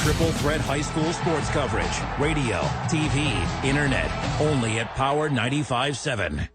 triple threat high school sports coverage. Radio, TV, internet. Only at Power 95.7.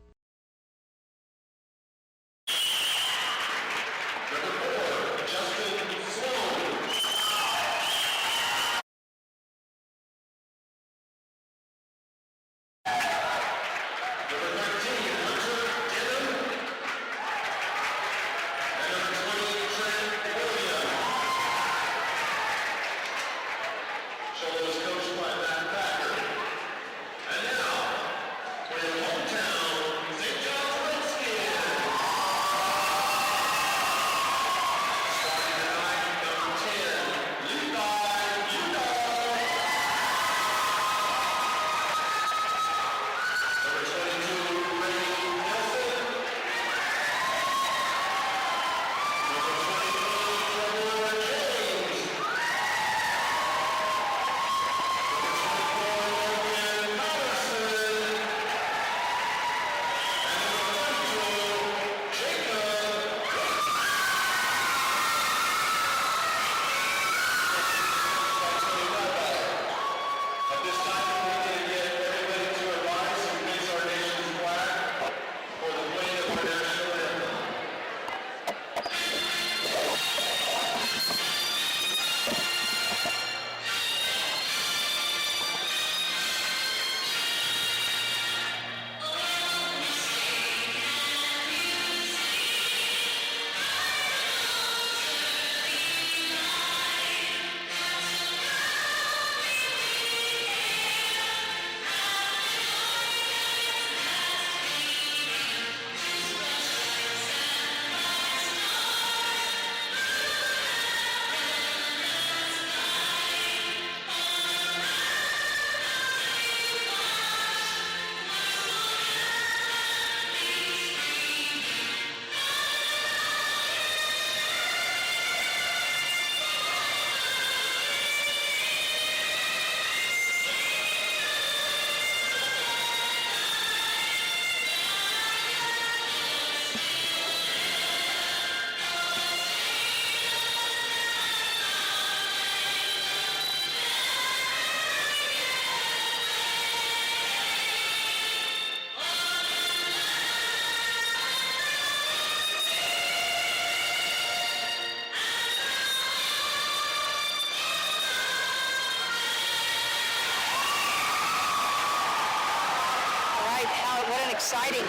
Exciting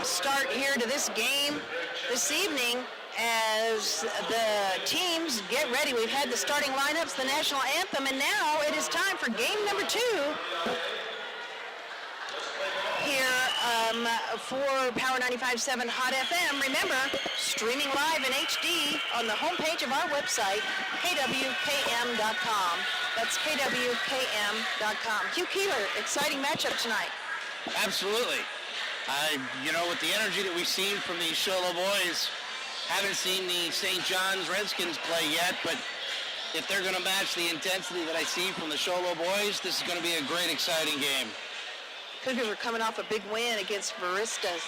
start here to this game this evening as the teams get ready. We've had the starting lineups, the national anthem, and now it is time for game number 2 here for Power 95.7 Hot FM. Remember, streaming live in HD on the homepage of our website, kwkm.com. That's kwkm.com. Hugh Keeler, exciting matchup tonight. Absolutely. With the energy that we've seen from these Sholo boys, haven't seen the St. John's Redskins play yet, but if they're going to match the intensity that I see from the Sholo boys, this is going to be a great, exciting game. Cougars are coming off a big win against Veritas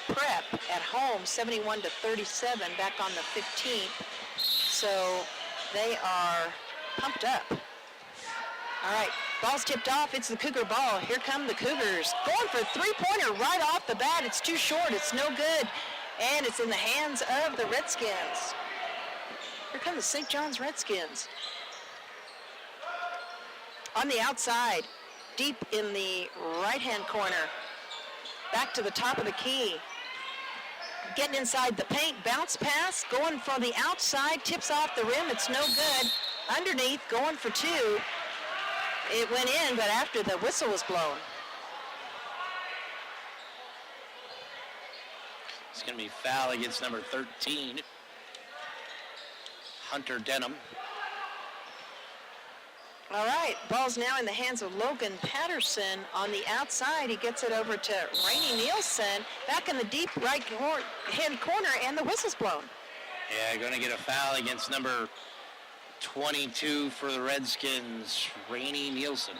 Prep at home, 71-37, back on the 15th. So they are pumped up. All right, ball's tipped off. It's the Cougar ball. Here come the Cougars. Going for a three-pointer right off the bat. It's too short. It's no good. And it's in the hands of the Redskins. Here come the St. John's Redskins. On the outside, deep in the right-hand corner. Back to the top of the key. Getting inside the paint. Bounce pass. Going for the outside. Tips off the rim. It's no good. Underneath, going for 2. It went in, but after the whistle was blown. It's going to be foul against number 13, Hunter Denham. All right, ball's now in the hands of Logan Patterson on the outside. He gets it over to Rainey Nielsen, back in the deep right-hand corner, and the whistle's blown. Yeah, going to get a foul against number 22 for the Redskins, Rainey Nielsen.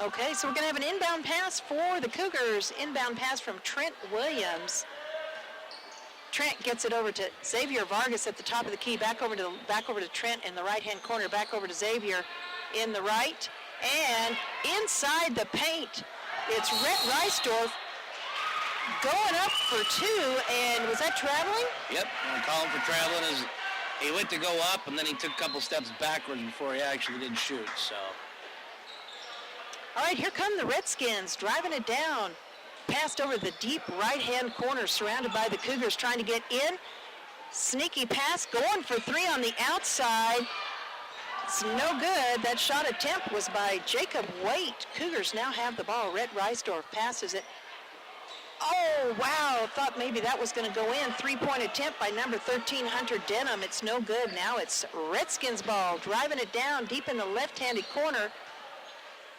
Okay, so we're going to have an inbound pass for the Cougars. Inbound pass from Trent Williams. Trent gets it over to Xavier Vargas at the top of the key. Back over to Trent in the right-hand corner. Back over to Xavier in the right. And inside the paint, it's Rhett Reisdorf going up for two. And was that traveling? Yep, I'm calling for traveling as he went to go up, and then he took a couple steps backwards before he actually did shoot. So, all right, here come the Redskins driving it down. Passed over the deep right-hand corner, surrounded by the Cougars, trying to get in. Sneaky pass, going for three on the outside. It's no good. That shot attempt was by Jacob Waite. Cougars now have the ball. Rhett Reisdorf passes it. Oh, wow. Thought maybe that was going to go in. Three-point attempt by number 13, Hunter Denham. It's no good. Now it's Redskins ball, driving it down deep in the left-handed corner.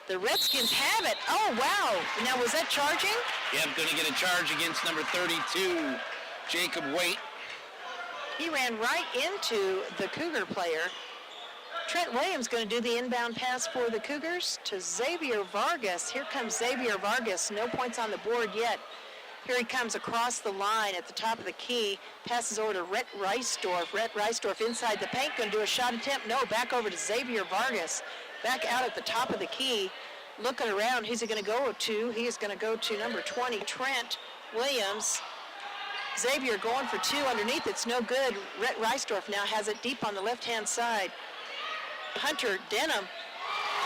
The Redskins have it. Oh, wow. Now, was that charging? Yep, going to get a charge against number 32, Jacob Waite. He ran right into the Cougar player. Trent Williams going to do the inbound pass for the Cougars to Xavier Vargas. Here comes Xavier Vargas. No points on the board yet. Here he comes across the line at the top of the key. Passes over to Rhett Reisdorf. Rhett Reisdorf inside the paint. Going to do a shot attempt. No, back over to Xavier Vargas. Back out at the top of the key. Looking around. Who's he going to go to? He is going to go to number 20, Trent Williams. Xavier going for two underneath. It's no good. Rhett Reisdorf now has it deep on the left-hand side. Hunter Denham.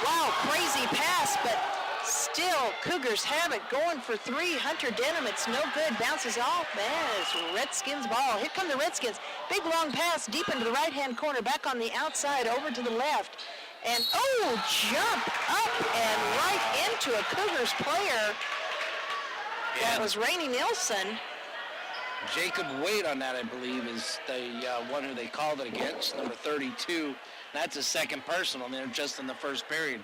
Wow, crazy pass, but still Cougars have it. Going for three. Hunter Denham, it's no good. Bounces off. Man, it's Redskins ball. Here come the Redskins. Big long pass deep into the right-hand corner. Back on the outside, over to the left. And, oh, jump up and right into a Cougars player. Yeah. That was Rainey Nilsson. Jacob Waite on that, I believe, is the one who they called it against, number 32. That's a second personal there just in the first period.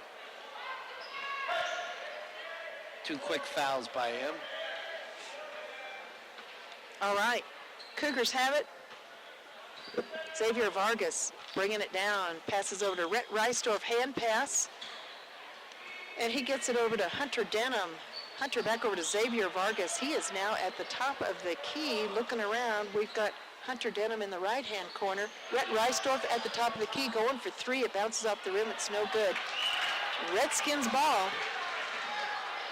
Two quick fouls by him. All right. Cougars have it. Xavier Vargas bringing it down. Passes over to Rhett Reisdorf, hand pass. And he gets it over to Hunter Denham. Hunter back over to Xavier Vargas. He is now at the top of the key looking around. We've got Hunter Denham in the right-hand corner. Rhett Reisdorf at the top of the key going for three. It bounces off the rim. It's no good. Redskins ball.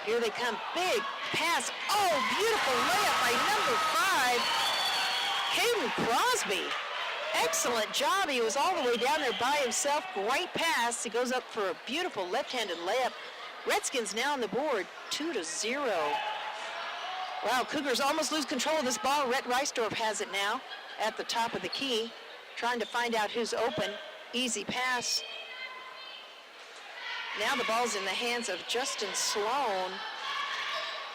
Here they come. Big pass. Oh, beautiful layup by number 5, Caden Crosby. Excellent job. He was all the way down there by himself. Great pass. He goes up for a beautiful left-handed layup. Redskins now on the board, 2-0. Wow, Cougars almost lose control of this ball. Rhett Reisdorf has it now at the top of the key, trying to find out who's open. Easy pass. Now the ball's in the hands of Justin Sloan.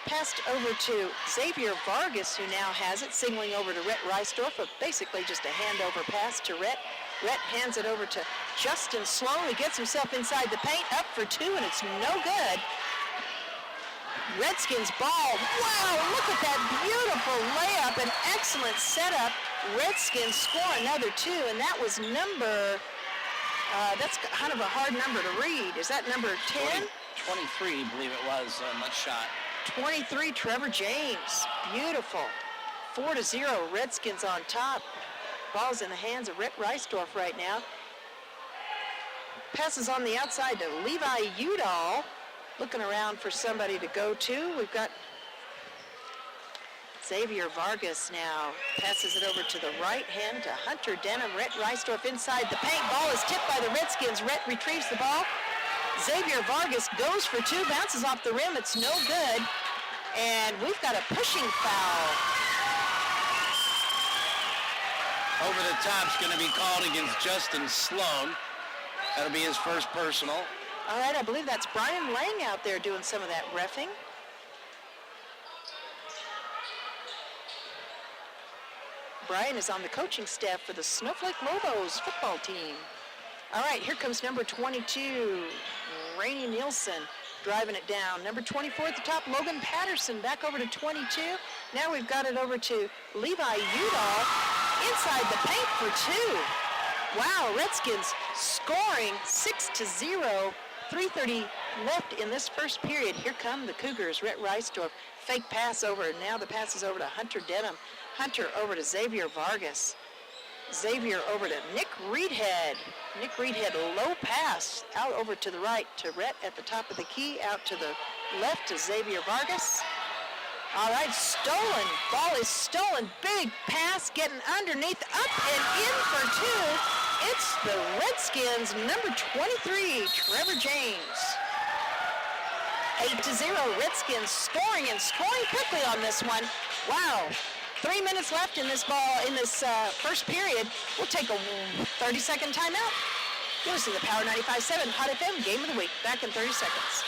Passed over to Xavier Vargas, who now has it, signaling over to Rhett Reisdorf. Basically just a handover pass to Rhett. Rhett hands it over to Justin Sloan. He gets himself inside the paint, up for two, and it's no good. Redskins ball. Wow, look at that beautiful layup. An excellent setup. Redskins score another two, and that was number, that's kind of a hard number to read. Is that number 10? 23, I believe it was on that shot. 23, Trevor James. Beautiful. 4-0, Redskins on top. Ball's in the hands of Rhett Reisdorf right now. Passes on the outside to Levi Udall. Looking around for somebody to go to. We've got Xavier Vargas now. Passes it over to the right hand to Hunter Denham. Rhett Reisdorf inside the paint. Ball is tipped by the Redskins. Rhett retrieves the ball. Xavier Vargas goes for two. Bounces off the rim. It's no good. And we've got a pushing foul. Over the top's going to be called against Justin Sloan. That'll be his first personal. All right, I believe that's Brian Lang out there doing some of that reffing. Brian is on the coaching staff for the Snowflake Lobos football team. All right, here comes number 22, Rainey Nilsson, driving it down. Number 24 at the top, Logan Patterson, back over to 22. Now we've got it over to Levi Udall, inside the paint for two. Wow, Redskins scoring 6-0. 3:30 left in this first period. Here come the Cougars. Rhett Reisdorf, fake pass over. Now the pass is over to Hunter Denham. Hunter over to Xavier Vargas. Xavier over to Nick Reedhead. Nick Reedhead, low pass out over to the right to Rhett at the top of the key, out to the left to Xavier Vargas. All right, stolen. Ball is stolen. Big pass getting underneath, up and in for two. It's the Redskins, number 23, Trevor James. 8-0, Redskins scoring and scoring quickly on this one. Wow. 3 minutes left in this first period. We'll take a 30-second timeout. You're listening to Power 95.7 Hot FM Game of the Week. Back in 30 seconds.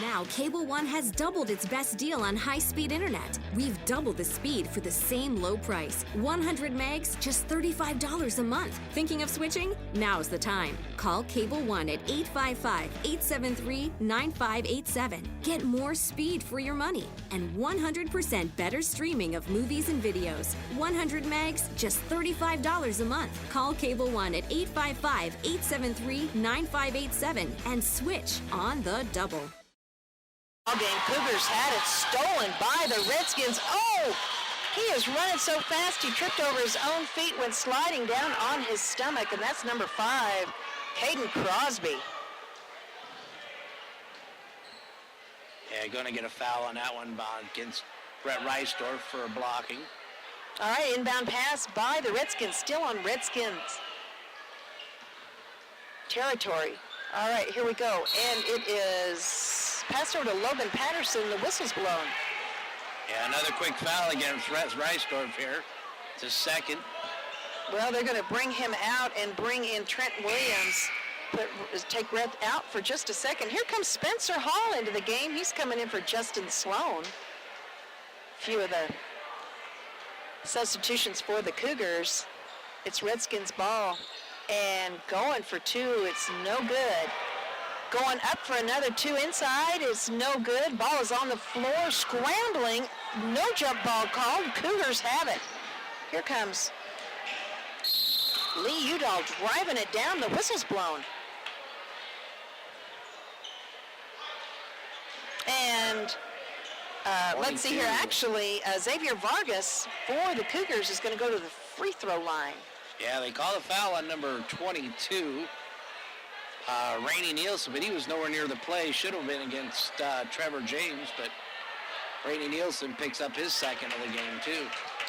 Now, Cable One has doubled its best deal on high-speed internet. We've doubled the speed for the same low price. 100 megs, just $35 a month. Thinking of switching? Now's the time. Call Cable One at 855-873-9587. Get more speed for your money and 100% better streaming of movies and videos. 100 megs, just $35 a month. Call Cable One at 855-873-9587 and switch on the double. Game. Cougars had it stolen by the Redskins. Oh, he is running so fast he tripped over his own feet, went sliding down on his stomach, and that's number 5, Caden Crosby. Yeah, going to get a foul on that one against Brett Reisdorf for blocking. All right, inbound pass by the Redskins, still on Redskins territory. All right, here we go, and it is passed over to Logan Patterson. The whistle's blown. Yeah, another quick foul against Reisdorf here. It's his second. Well, they're going to bring him out and bring in Trent Williams. Take Red out for just a second. Here comes Spencer Hall into the game. He's coming in for Justin Sloan. A few of the substitutions for the Cougars. It's Redskins ball. And going for 2, it's no good. Going up for another 2 inside is no good. Ball is on the floor, scrambling. No jump ball called. Cougars have it. Here comes Lee Udall driving it down. The whistle's blown. And let's see here. Actually, Xavier Vargas for the Cougars is going to go to the free throw line. Yeah, they call a foul on number 22. Rainey Nielsen, but he was nowhere near the play. Should have been against Trevor James, but Rainey Nielsen picks up his second of the game, too.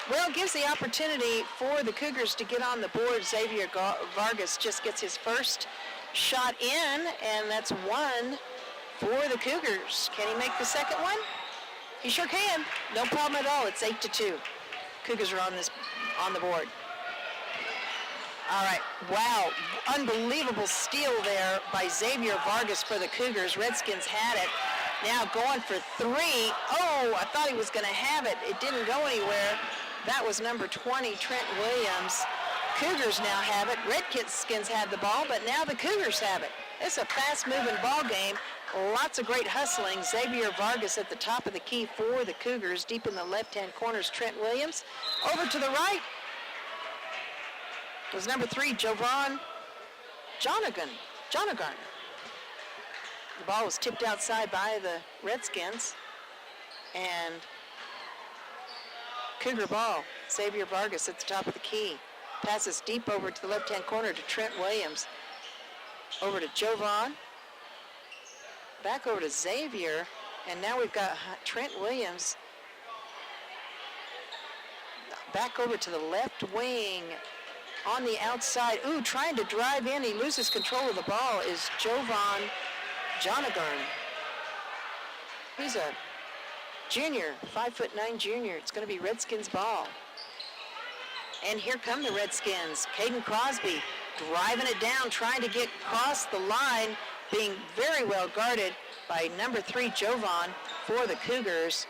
Well, it gives the opportunity for the Cougars to get on the board. Xavier Vargas just gets his first shot in, and that's 1 for the Cougars. Can he make the second one? He sure can. No problem at all. It's 8-2. Cougars are on the board. All right, wow, unbelievable steal there by Xavier Vargas for the Cougars. Redskins had it. Now going for 3. Oh, I thought he was going to have it. It didn't go anywhere. That was number 20, Trent Williams. Cougars now have it. Redskins had the ball, but now the Cougars have it. It's a fast-moving ball game. Lots of great hustling. Xavier Vargas at the top of the key for the Cougars. Deep in the left-hand corner is Trent Williams. Over to the right was number 3, Jovan Jonagan. The ball was tipped outside by the Redskins. And Cougar ball. Xavier Vargas at the top of the key. Passes deep over to the left-hand corner to Trent Williams. Over to Jovan. Back over to Xavier. And now we've got Trent Williams back over to the left wing. On the outside, trying to drive in. He loses control of the ball is Jovan Jonagan. He's a junior, 5'9" junior. It's going to be Redskins ball. And here come the Redskins. Caden Crosby driving it down, trying to get across the line, being very well guarded by number 3, Jovan for the Cougars.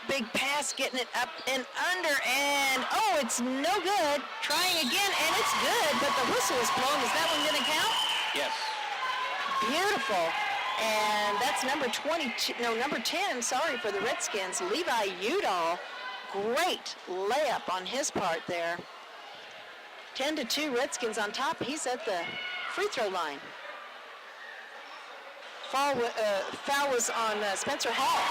Big pass, getting it up and under, and it's no good. Trying again, and it's good, but the whistle is blown. Is that one going to count? Yes. Beautiful. And that's number 10, for the Redskins, Levi Udall. Great layup on his part there. 10-2, Redskins on top. He's at the free throw line. Foul was on Spencer Hall.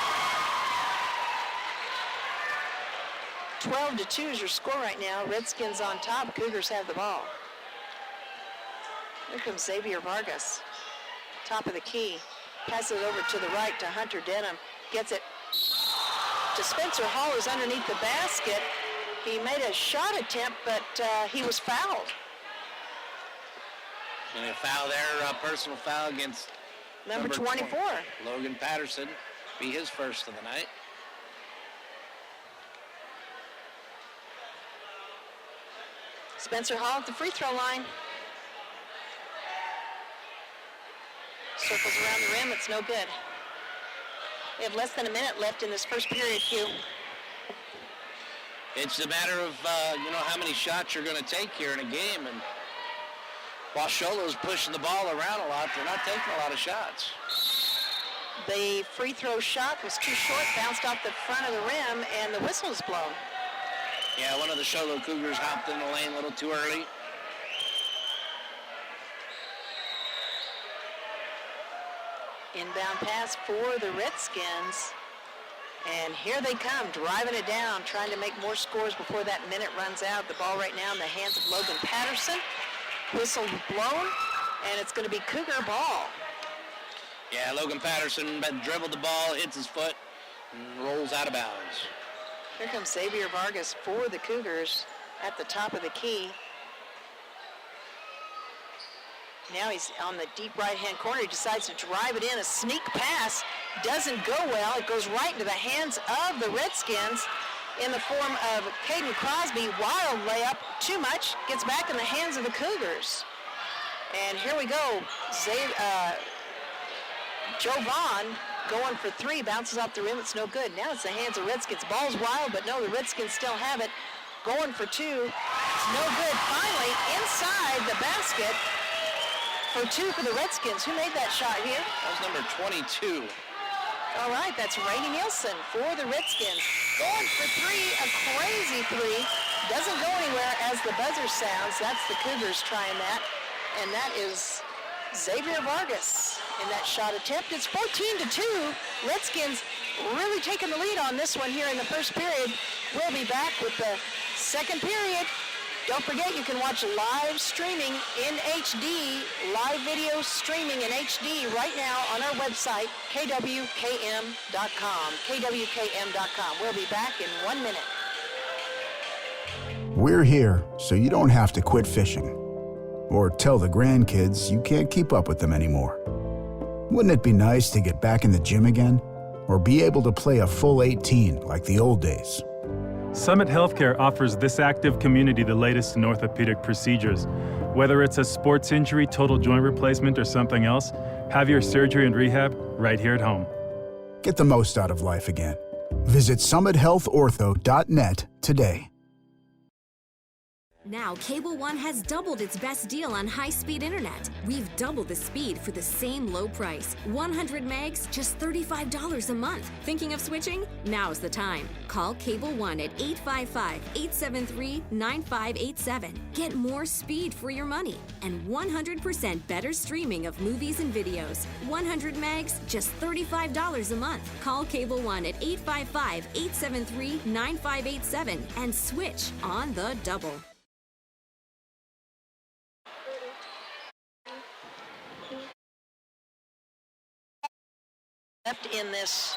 12-2 is your score right now. Redskins on top. Cougars have the ball. Here comes Xavier Vargas. Top of the key. Passes it over to the right to Hunter Denham. Gets it to Spencer Hall, who's underneath the basket. He made a shot attempt, but he was fouled. And a foul there, personal foul against Number 24. Logan Patterson. Be his first of the night. Spencer Hall at the free throw line. Circles around the rim, it's no good. We have less than a minute left in this first period, Hugh. It's a matter of, how many shots you're going to take here in a game. And while Sholo's pushing the ball around a lot, they're not taking a lot of shots. The free throw shot was too short, bounced off the front of the rim, and the whistle is blown. Yeah, one of the Sholo Cougars hopped in the lane a little too early. Inbound pass for the Redskins. And here they come, driving it down, trying to make more scores before that minute runs out. The ball right now in the hands of Logan Patterson. Whistle blown, and it's going to be Cougar ball. Yeah, Logan Patterson dribbled the ball, hits his foot, and rolls out of bounds. Here comes Xavier Vargas for the Cougars at the top of the key. Now he's on the deep right-hand corner. He decides to drive it in. A sneak pass doesn't go well. It goes right into the hands of the Redskins in the form of Caden Crosby. Wild layup, too much. Gets back in the hands of the Cougars. And here we go. Joe Vaughn going for three. Bounces off the rim. It's no good. Now it's the hands of Redskins. Ball's wild, but no, the Redskins still have it. Going for two. It's no good. Finally, inside the basket. For two for the Redskins. Who made that shot here? That was number 22. All right, that's Rainey Nielsen for the Redskins. Going for three, a crazy three. Doesn't go anywhere as the buzzer sounds. That's the Cougars trying that. And that is Xavier Vargas in that shot attempt. It's 14-2. Redskins really taking the lead on this one here in the first period. We'll be back with the second period. Don't forget, you can watch live streaming in HD, live video streaming in HD right now on our website, kwkm.com, kwkm.com. We'll be back in 1 minute. We're here so you don't have to quit fishing or tell the grandkids you can't keep up with them anymore. Wouldn't it be nice to get back in the gym again or be able to play a full 18 like the old days? Summit Healthcare offers this active community the latest in orthopedic procedures. Whether it's a sports injury, total joint replacement, or something else, have your surgery and rehab right here at home. Get the most out of life again. Visit summithealthortho.net today. Now, Cable One has doubled its best deal on high-speed internet. We've doubled the speed for the same low price. 100 megs, just $35 a month. Thinking of switching? Now's the time. Call Cable One at 855-873-9587. Get more speed for your money and 100% better streaming of movies and videos. 100 megs, just $35 a month. Call Cable One at 855-873-9587 and switch on the double. Left in this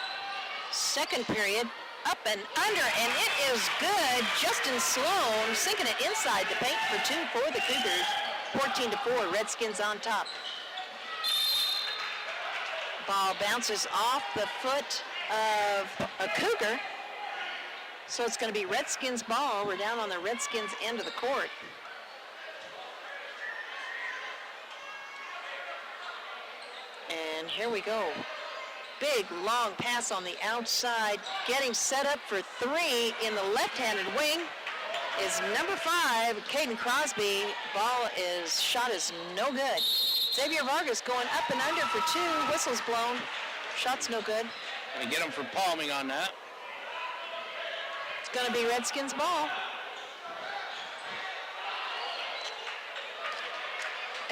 second period, up and under, and it is good. Justin Sloan sinking it inside the paint for two for the Cougars. 14-4, Redskins on top. Ball bounces off the foot of a Cougar. So it's going to be Redskins ball. We're down on the Redskins end of the court. And here we go. Big, long pass on the outside. Getting set up for three in the left-handed wing is number 5, Caden Crosby. Shot is no good. Xavier Vargas going up and under for two. Whistle's blown. Shot's no good. Gonna get him for palming on that. It's gonna be Redskins ball.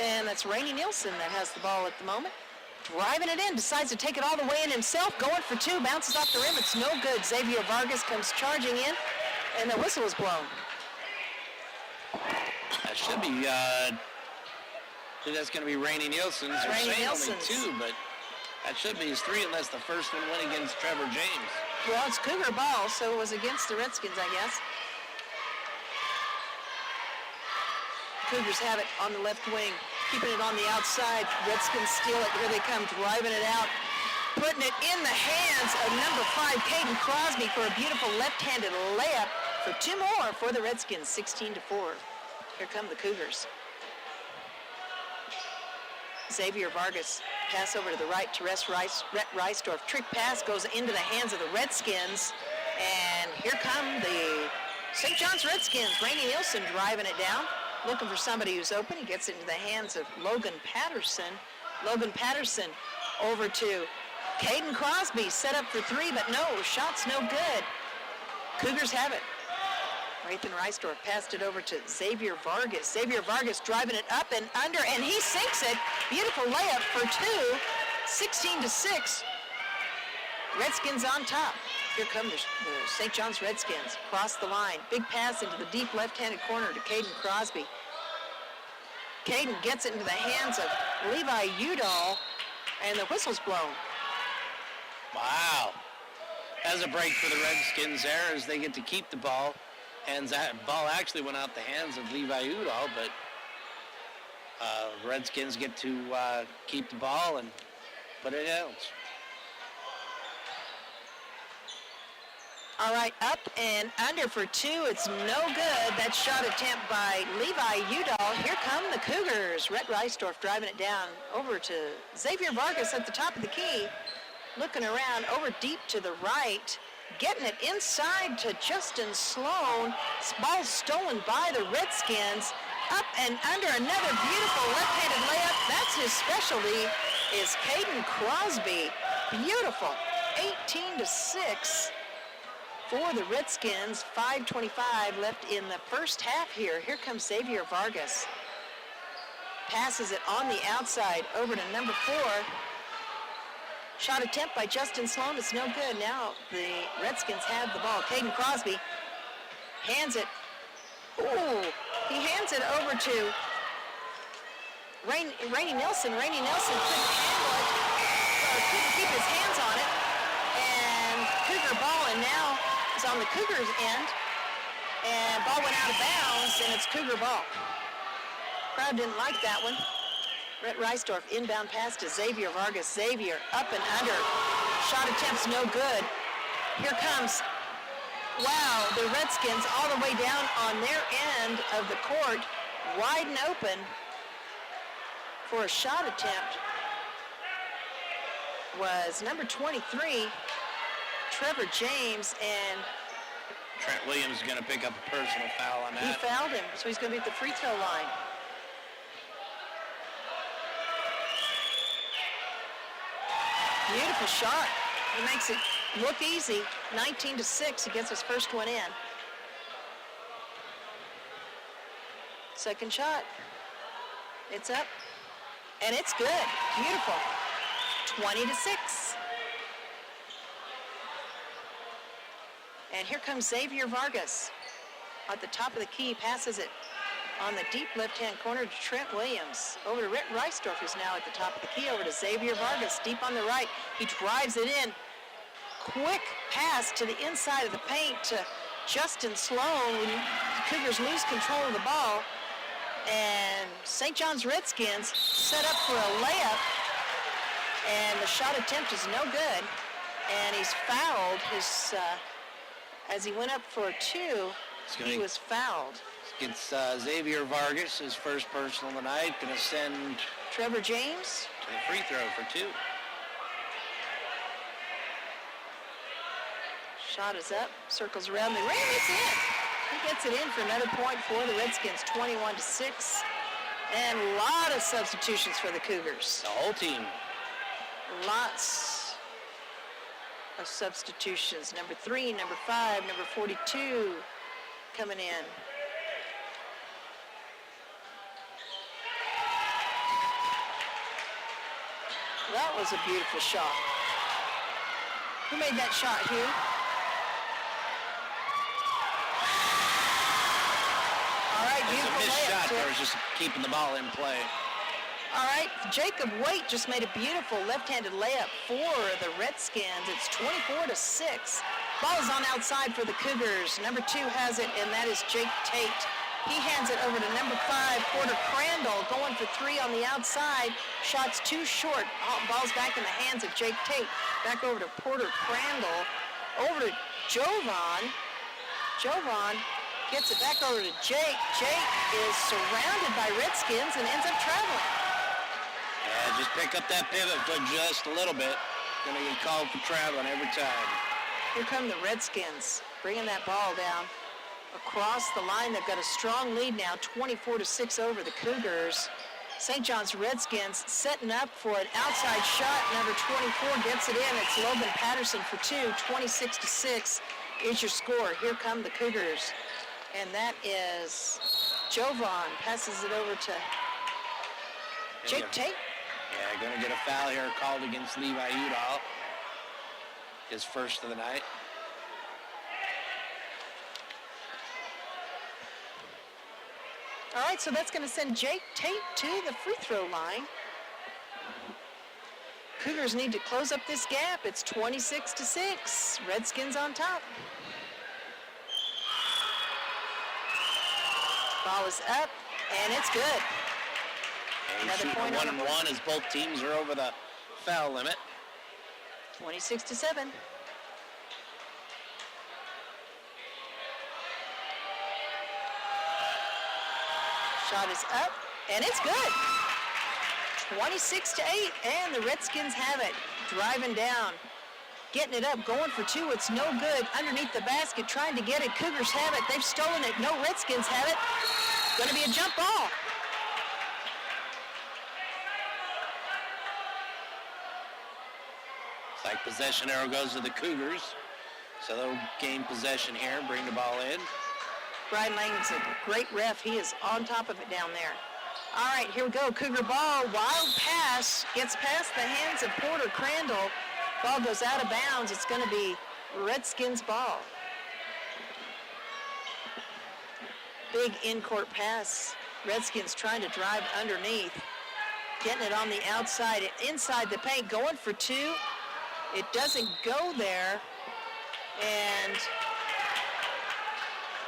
And that's Rainey Nielsen that has the ball at the moment. Driving it in, decides to take it all the way in himself, going for two, bounces off the rim, it's no good. Xavier Vargas comes charging in. And the whistle is blown. That should be, I think that's going to be Rainey Nielsen's. They're Rainey saying only Nielsen's. 2, but that should be his 3 unless the first one went against Trevor James. Well, it's Cougar ball, so it was against the Redskins, I guess. Cougars have it on the left wing, keeping it on the outside. Redskins steal it. Here they come, driving it out, putting it in the hands of number 5, Caden Crosby, for a beautiful left-handed layup for 2 more for the Redskins, 16-4. Here come the Cougars. Xavier Vargas, pass over to the right to Rhett Reisdorf. Trick pass goes into the hands of the Redskins. And here come the St. John's Redskins. Rainey Nielsen driving it down, looking for somebody who's open. He gets it into the hands of Logan Patterson. Logan Patterson over to Caden Crosby, set up for 3, but no, shot's no good. Cougars have it. Rathan Reisdorf passed it over to Xavier Vargas. Xavier Vargas driving it up and under, and he sinks it. Beautiful layup for 2, 16-6. Redskins on top. Here come the St. John's Redskins. Cross the line. Big pass into the deep left-handed corner to Caden Crosby. Caden gets it into the hands of Levi Udall, and the whistle's blown. Wow. That's a break for the Redskins there as they get to keep the ball. And that ball actually went out the hands of Levi Udall, but Redskins get to keep the ball and put it out. All right, up and under for 2. It's no good. That shot attempt by Levi Udall. Here come the Cougars. Rhett Reisdorf driving it down over to Xavier Vargas at the top of the key. Looking around over deep to the right. Getting it inside to Justin Sloan. Ball stolen by the Redskins. Up and under, another beautiful left-handed layup. That's his specialty, is Caden Crosby. Beautiful. 18-6 for the Redskins. 5:25 left in the first half here. Here comes Xavier Vargas. Passes it on the outside over to number 4. Shot attempt by Justin Sloan. It's no good. Now the Redskins have the ball. Caden Crosby hands it. Ooh, he hands it over to Rainey Nielsen. Rainey Nielsen couldn't handle it, or couldn't keep his hands on it. And Cougar ball, and now it's on the Cougars' end. And ball went out of bounds, and it's Cougar ball. Crowd didn't like that one. Rhett Reisdorf, inbound pass to Xavier Vargas. Xavier up and under. Shot attempt's no good. Here comes, wow, the Redskins all the way down on their end of the court, wide and open for a shot attempt was number 23, Trevor James, and Trent Williams is going to pick up a personal foul on he that. fouled him, so he's going to be at the free throw line. Beautiful shot. He makes it look easy. 19-6. He gets his first one in. Second shot. It's up. And it's good. Beautiful. 20-6. And here comes Xavier Vargas. At the top of the key, passes it on the deep left-hand corner to Trent Williams. Over to Rhett Reisdorf, who's now at the top of the key. Over to Xavier Vargas, deep on the right. He drives it in. Quick pass to the inside of the paint to Justin Sloan. When the Cougars lose control of the ball. And St. John's Redskins set up for a layup. And the shot attempt is no good. And he's fouled. As he went up for 2, he was fouled. It's Xavier Vargas, his first personal tonight, going to send Trevor James to the free throw for 2. Shot is up, circles around the rim, it's in. He gets it in for another point for the Redskins, 21-6. And a lot of substitutions for the Cougars. The whole team. Lots of substitutions. Number 3, number 5, number 42 coming in. That was a beautiful shot. Who made that shot, Hugh? missed shot there was just keeping the ball in play. All right, Jacob Waite just made a beautiful left-handed layup for the Redskins. It's 24-6. Ball is on outside for the Cougars. Number 2 has it, and that is Jake Tate. He hands it over to number 5, Porter Crandall, going for 3 on the outside. Shot's too short. Ball's back in the hands of Jake Tate. Back over to Porter Crandall. Over to Jovan. Jovan gets it back over to Jake. Jake is surrounded by Redskins and ends up traveling. Yeah, just pick up that pivot foot just a little bit. Gonna get called for traveling every time. Here come the Redskins, bringing that ball down across the line. They've got a strong lead now, 24-6 over the Cougars. St. John's Redskins setting up for an outside shot. Number 24 gets it in. It's Logan Patterson for 2. 26-6 is your score. Here come the Cougars. And that is Jovan. Passes it over to Jake Tate. Yeah, going to get a foul here called against Levi Udall. His first of the night. All right, so that's going to send Jake Tate to the free throw line. Cougars need to close up this gap. It's 26-6. Redskins on top. Ball is up, and it's good. And Another point on the board. 1-1 as both teams are over the foul limit. 26-7. Shot is up, and it's good. 26-8, and the Redskins have it. Driving down, getting it up, going for 2. It's no good. Underneath the basket, trying to get it. Cougars have it. They've stolen it. No Redskins have it. Going to be a jump ball. Like possession arrow goes to the Cougars. So they'll gain possession here, bring the ball in. Brian Lang's a great ref. He is on top of it down there. All right, here we go. Cougar ball, wild pass, gets past the hands of Porter Crandall. Ball goes out of bounds. It's going to be Redskins ball. Big in-court pass. Redskins trying to drive underneath. Getting it on the outside, inside the paint, going for 2. It doesn't go there, and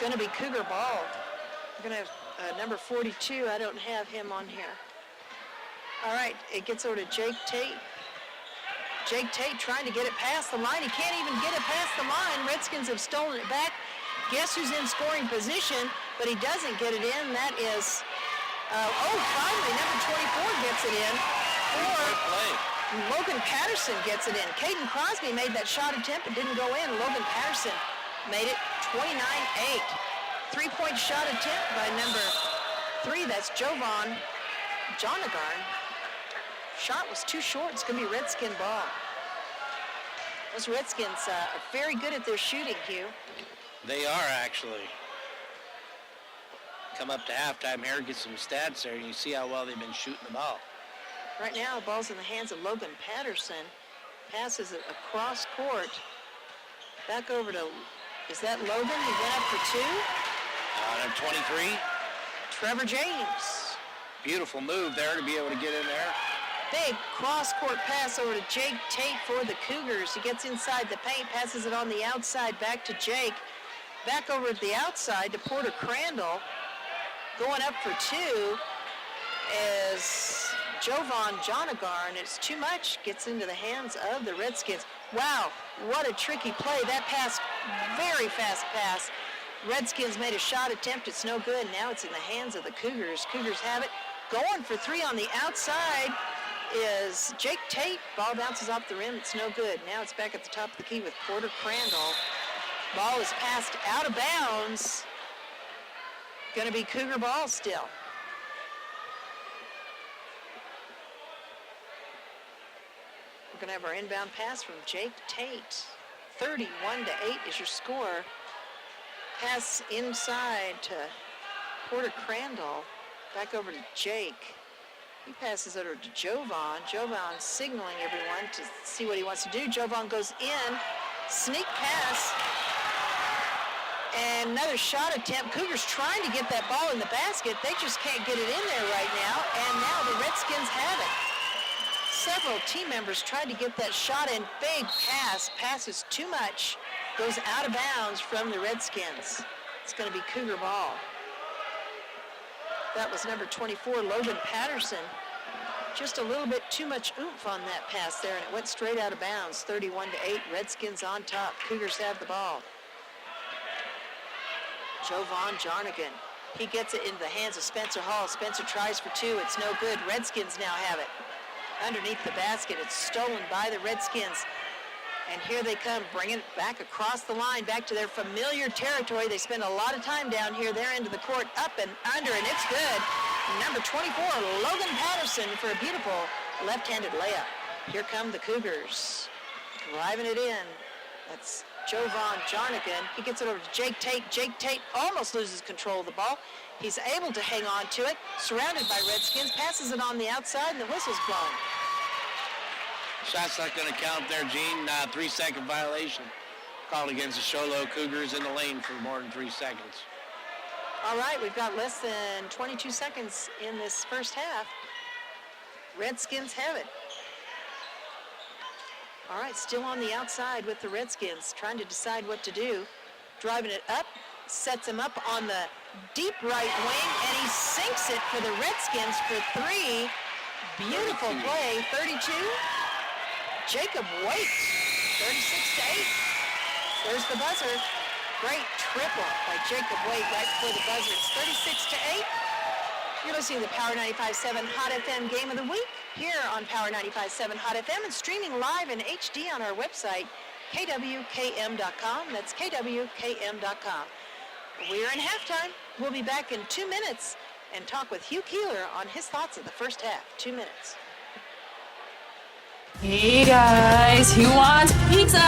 going to be Cougar ball. We're going to have number 42. I don't have him on here. All right, it gets over to Jake Tate. Jake Tate trying to get it past the line. He can't even get it past the line. Redskins have stolen it back. Guess who's in scoring position, but he doesn't get it in. That is, finally, number 24 gets it in. Logan Patterson gets it in. Caden Crosby made that shot attempt. It didn't go in. Logan Patterson made it 29-8. 3-point shot attempt by number 3. That's Jovan Jonagarn. Shot was too short. It's going to be Redskin ball. Those Redskins are very good at their shooting, Hugh. They are, actually. Come up to halftime here, get some stats there, and you see how well they've been shooting the ball. Right now, the ball's in the hands of Logan Patterson. Passes it across court. Back over to, is that Logan? He went up for 2. Number 23. Trevor James. Beautiful move there to be able to get in there. Big cross-court pass over to Jake Tate for the Cougars. He gets inside the paint, passes it on the outside back to Jake. Back over to the outside to Porter Crandall. Going up for 2 is Jovan Jonagarn. It's too much. Gets into the hands of the Redskins. Wow, what a tricky play. That pass, very fast pass. Redskins made a shot attempt. It's no good. Now it's in the hands of the Cougars. Cougars have it. Going for 3 on the outside is Jake Tate. Ball bounces off the rim. It's no good. Now it's back at the top of the key with Porter Crandall. Ball is passed out of bounds. Going to be Cougar ball still. We're going to have our inbound pass from Jake Tate. 31-8 is your score. Pass inside to Porter Crandall. Back over to Jake. He passes over to Jovan. Jovan signaling everyone to see what he wants to do. Jovan goes in. Sneak pass. And another shot attempt. Cougars trying to get that ball in the basket. They just can't get it in there right now. And now the Redskins have it. Several team members tried to get that shot in. Big pass. Passes too much. Goes out of bounds from the Redskins. It's going to be Cougar ball. That was number 24, Logan Patterson. Just a little bit too much oomph on that pass there, and it went straight out of bounds. 31-8, Redskins on top. Cougars have the ball. Jovan Jarnigan. He gets it into the hands of Spencer Hall. Spencer tries for two. It's no good. Redskins now have it. Underneath the basket, it's stolen by the Redskins. And here they come, bringing it back across the line, back to their familiar territory. They spend a lot of time down here. They're into the court, up and under, and it's good. Number 24, Logan Patterson for a beautiful left-handed layup. Here come the Cougars, driving it in. That's Jovan Jarnigan. He gets it over to Jake Tate. Jake Tate almost loses control of the ball. He's able to hang on to it, surrounded by Redskins, passes it on the outside, and the whistle's blown. Shot's not going to count there, Gene. 3-second violation called against the Show Low Cougars in the lane for more than 3 seconds. All right, we've got less than 22 seconds in this first half. Redskins have it. All right, still on the outside with the Redskins, trying to decide what to do. Driving it up, sets him up on the deep right wing, and he sinks it for the Redskins for three. Beautiful play, 32. Jacob Waite, 36-8. There's the buzzer. Great triple by Jacob Waite right before the buzzer. It's 36-8. You're listening to the Power 95.7 Hot FM Game of the Week here on Power 95.7 Hot FM and streaming live in HD on our website, kwkm.com. That's kwkm.com. We're in halftime. We'll be back in 2 minutes and talk with Hugh Keeler on his thoughts of the first half. 2 minutes. Hey guys, who wants pizza?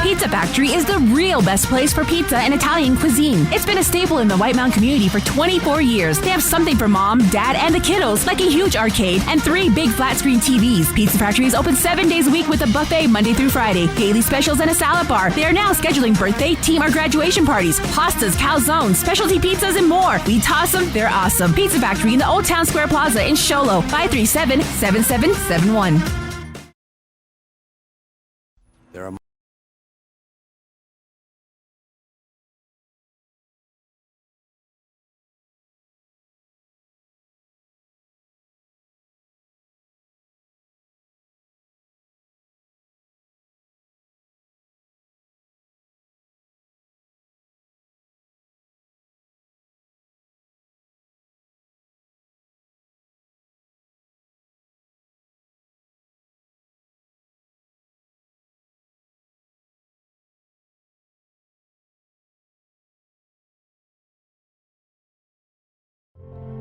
Pizza Factory is the real best place for pizza and Italian cuisine. It's been a staple in the White Mountain community for 24 years. They have something for mom, dad, and the kiddos, like a huge arcade and 3 big flat screen TVs. Pizza Factory is open 7 days a week with a buffet Monday through Friday, daily specials, and a salad bar. They are now scheduling birthday, team, or graduation parties, pastas, calzones, specialty pizzas, and more. We toss them, they're awesome. Pizza Factory in the Old Town Square Plaza in Show Low, 537-7771.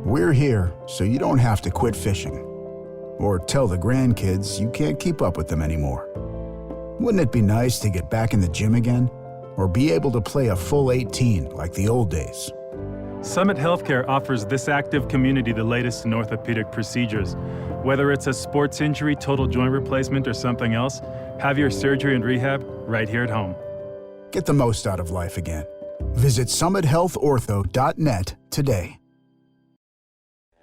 We're here so you don't have to quit fishing or tell the grandkids you can't keep up with them anymore. Wouldn't it be nice to get back in the gym again or be able to play a full 18 like the old days? Summit Healthcare offers this active community the latest in orthopedic procedures. Whether it's a sports injury, total joint replacement, or something else, have your surgery and rehab right here at home. Get the most out of life again. Visit summithealthortho.net today.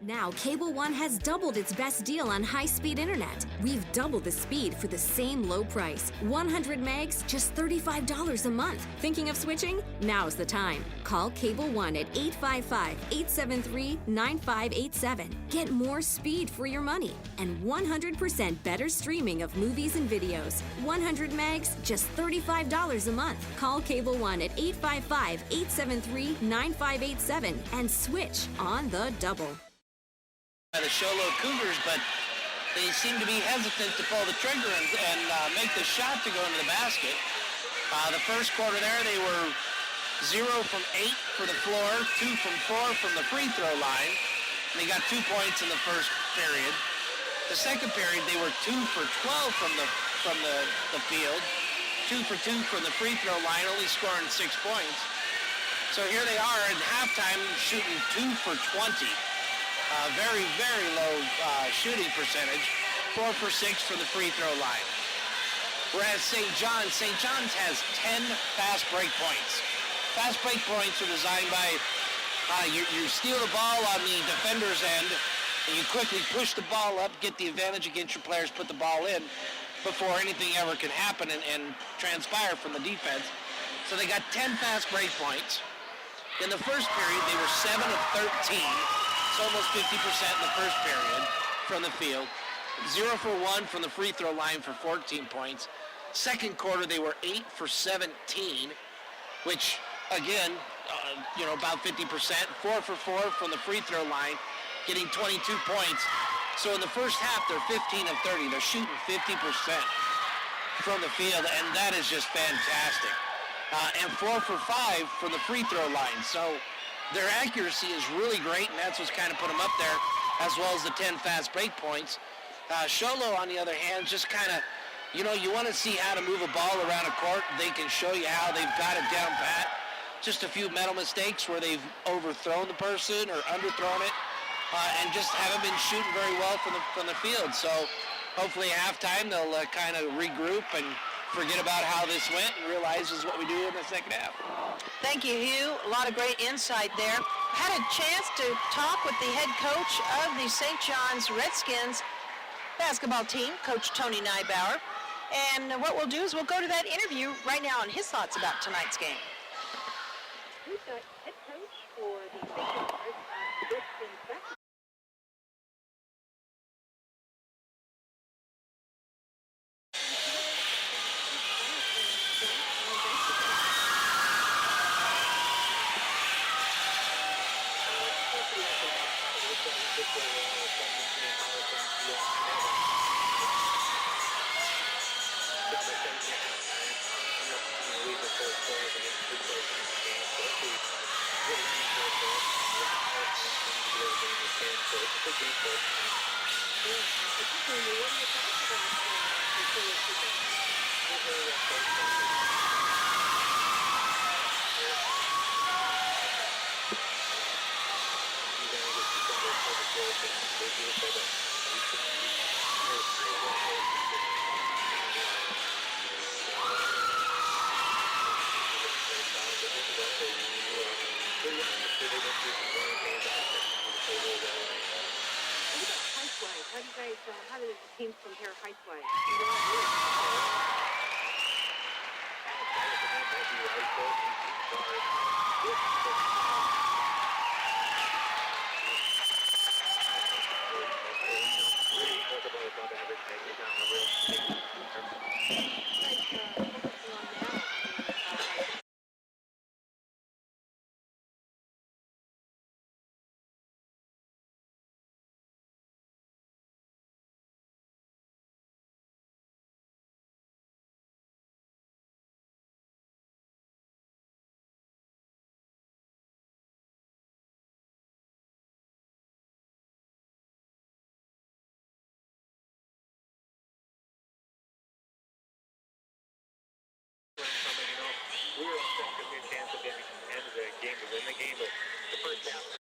Now, Cable One has doubled its best deal on high-speed internet. We've doubled the speed for the same low price. 100 megs, just $35 a month. Thinking of switching? Now's the time. Call Cable One at 855-873-9587. Get more speed for your money and 100% better streaming of movies and videos. 100 megs, just $35 a month. Call Cable One at 855-873-9587 and switch on the double. By the Show Low Cougars, but they seem to be hesitant to pull the trigger and make the shot to go into the basket. The first quarter there, they were 0 from 8 for the floor, 2 from 4 from the free throw line. And they got 2 points in the first period. The second period, they were 2 for 12 from the field, 2 for 2 from the free throw line, only scoring 6 points. So here they are at halftime shooting 2 for 20. Very, very low shooting percentage, 4 for 6 from the free throw line. Whereas St. John's has 10 fast break points. fast break points are designed by you steal the ball on the defender's end, and you quickly push the ball up, get the advantage against your players, put the ball in before anything ever can happen and transpire from the defense. So they got 10 fast break points. In the first period, they were 7 of 13. It's almost 50% in the first period from the field. 0 for 1 from the free throw line for 14 points. Second quarter, they were 8 for 17, which, again, about 50%. 4 for 4 from the free throw line, getting 22 points. So in the first half, they're 15 of 30. They're shooting 50% from the field, and that is just fantastic. And 4 for 5 from the free throw line. So their accuracy is really great, and that's what's kind of put them up there, as well as the 10 fast break points. Sholo, on the other hand, just kind of, you want to see how to move a ball around a court. They can show you how. They've got it down pat. Just a few mental mistakes where they've overthrown the person or underthrown it, and just haven't been shooting very well from the field. So hopefully at halftime they'll kind of regroup and forget about how this went and realize this is what we do in the second half. Thank you, Hugh. A lot of great insight there. Had a chance to talk with the head coach of the St. John's Redskins basketball team, Coach Tony Nybauer. And what we'll do is we'll go to that interview right now on his thoughts about tonight's game. Who's the head coach for the St. John's Redskins basketball? How do the teams compare height-wise? We were expecting a good chance at the end of the game to win the game, but the first half.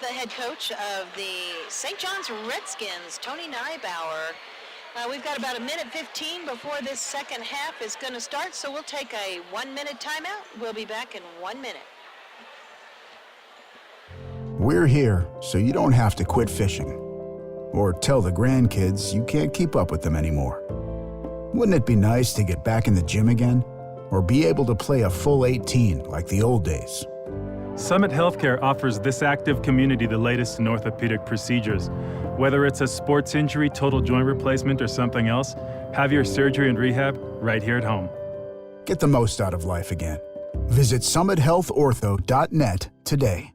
The head coach of the St. John's Redskins, Tony Neibauer. We've got about 1:15 before this second half is going to start, so we'll take a 1-minute timeout. We'll be back in 1 minute. We're here so you don't have to quit fishing or tell the grandkids you can't keep up with them anymore. Wouldn't it be nice to get back in the gym again or be able to play a full 18 like the old days? Summit Healthcare offers this active community the latest in orthopedic procedures. Whether it's a sports injury, total joint replacement, or something else, have your surgery and rehab right here at home. Get the most out of life again. Visit summithealthortho.net today.